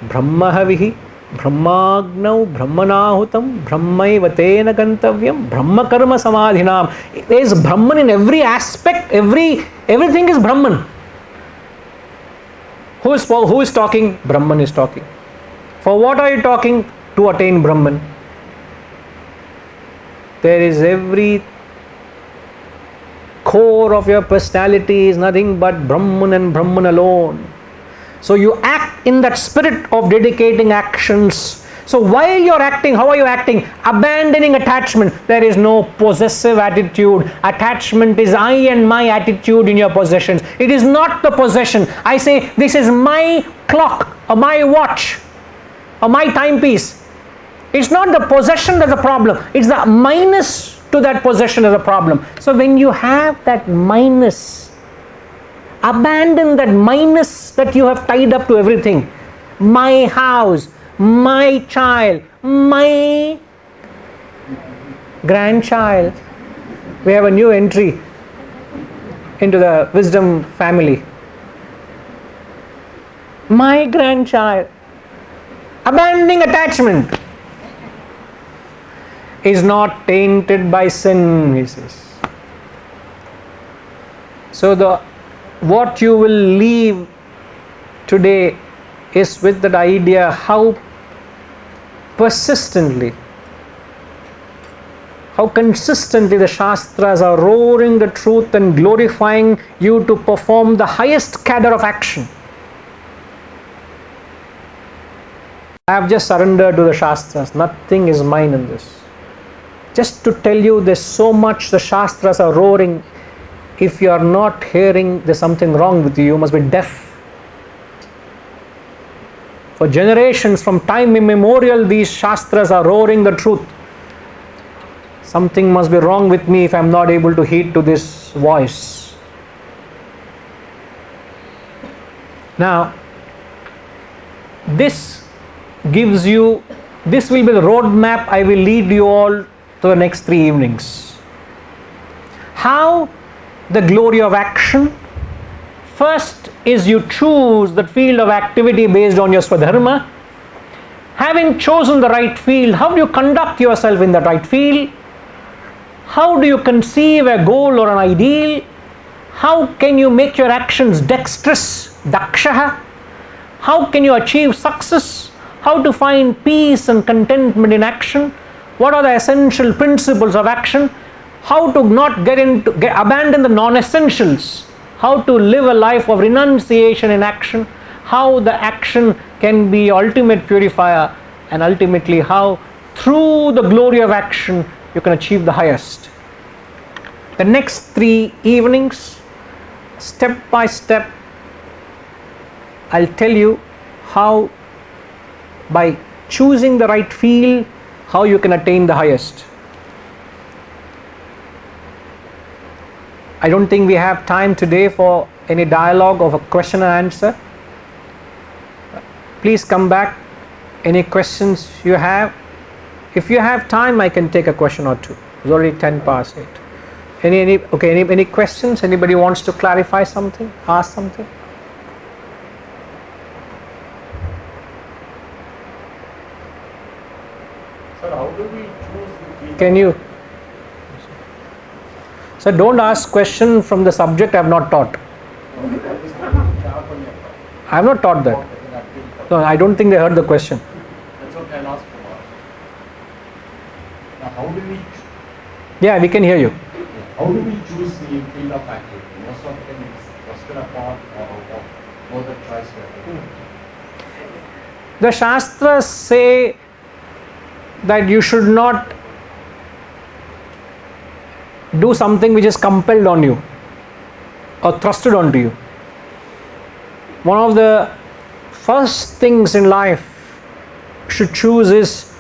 Brahmahavihi, Brahmagnau, Brahmanahutam, Brahmaivatena gantavyam, Brahma karma samadhinam. There is Brahman in every aspect, everything is Brahman. Who is talking? Brahman is talking. For what are you talking? To attain Brahman. There is every core of your personality is nothing but Brahman and Brahman alone. So you act in that spirit of dedicating actions. So while you're acting, how are you acting? Abandoning attachment. There is no possessive attitude. Attachment is I and my attitude in your possessions. It is not the possession. I say this is my clock or my watch or my timepiece. It's not the possession that's a problem. It's the minus to that possession is a problem. So when you have that minus, abandon that minus that you have tied up to everything. My house, my child, my grandchild. We have a new entry into the wisdom family. My grandchild. Abandoning attachment is not tainted by sin, he says. So what you will leave today is with that idea how persistently, how consistently the Shastras are roaring the truth and glorifying you to perform the highest cadre of action. I have just surrendered to the Shastras. Nothing is mine in this. Just to tell you, there's so much the Shastras are roaring. If you are not hearing, there's something wrong with you. You must be deaf. For generations, from time immemorial, these Shastras are roaring the truth. Something must be wrong with me if I am not able to heed to this voice. Now, this gives you, this will be the roadmap I will lead you all to the next 3 evenings. How the glory of action? First is you choose the field of activity based on your Swadharma. Having chosen the right field, how do you conduct yourself in that right field? How do you conceive a goal or an ideal? How can you make your actions dexterous, dakshaha? How can you achieve success? How to find peace and contentment in action? What are the essential principles of action? How to not abandon the non-essentials? How to live a life of renunciation in action? How the action can be ultimate purifier, and ultimately how through the glory of action you can achieve the highest. The next 3 evenings, step by step, I'll tell you how, by choosing the right field, how you can attain the highest. I don't think we have time today for any dialogue of a question and answer. Please come back. Any questions you have? If you have time, I can take a question or two. It's already 10 past 8. Any questions? Anybody wants to clarify something? Ask something? Sir, how do we choose the field? Can you? So don't ask question from the subject I have not taught. I have not taught that. No, I don't think they heard the question. That's what I'll ask tomorrow. Now, how do we? Yeah, we can hear you. How do we choose the field of activity? Most of them is rested upon or both the choice we are taking. The Shastras say that you should not do something which is compelled on you or thrusted onto you. One of the first things in life should choose is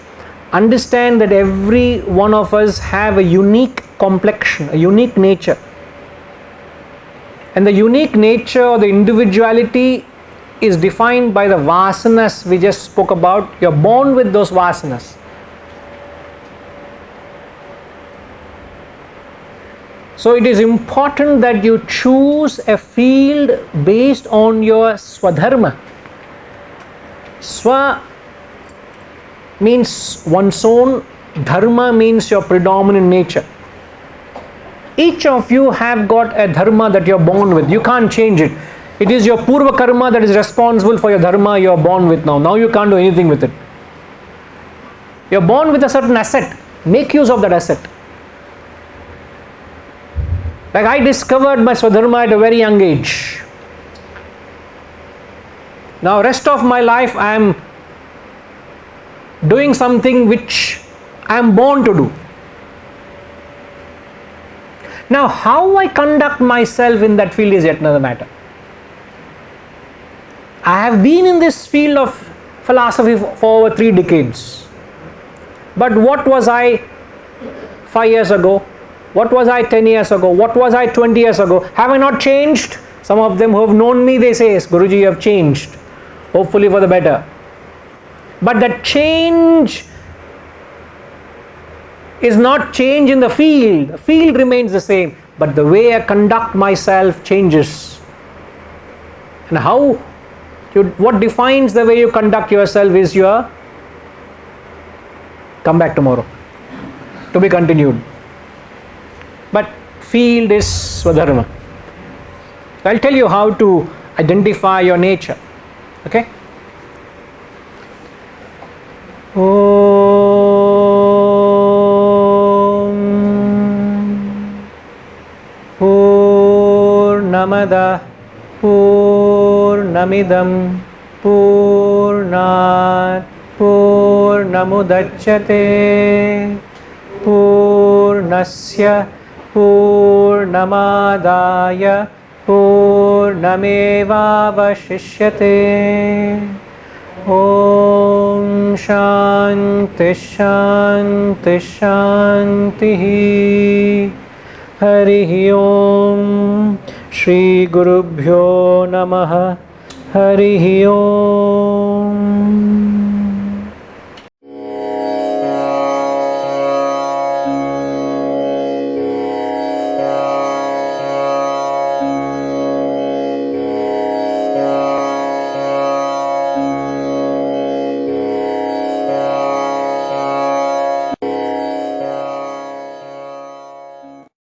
understand that every one of us have a unique complexion, a unique nature. And the unique nature or the individuality is defined by the vasanas we just spoke about. You are born with those vasanas. So it is important that you choose a field based on your swadharma. Swa means one's own, dharma means your predominant nature. Each of you have got a dharma that you are born with. You can't change it. It is your purva karma that is responsible for your dharma you are born with now. Now you can't do anything with it. You are born with a certain asset. Make use of that asset. Like I discovered my swadharma at a very young age. Now rest of my life I am doing something which I am born to do. Now how I conduct myself in that field is yet another matter. I have been in this field of philosophy for over 3 decades. But what was I 5 years ago? What was I 10 years ago? What was I 20 years ago? Have I not changed? Some of them who have known me, they say, yes, Guruji, you have changed. Hopefully for the better. But that change is not change in the field. The field remains the same. But the way I conduct myself changes. And what defines the way you conduct yourself is your... Come back tomorrow. To be continued. But field is swadharma. I'll tell you how to identify your nature. Okay? Om Purnamada Purnamidam Purnat Purnamudachyate Purnasya Purnamadaya Purnamevavashishyate. Om Shanti Shanti Shanti. Harihi Om. Shri Gurubhyo Namaha. Harihi Om.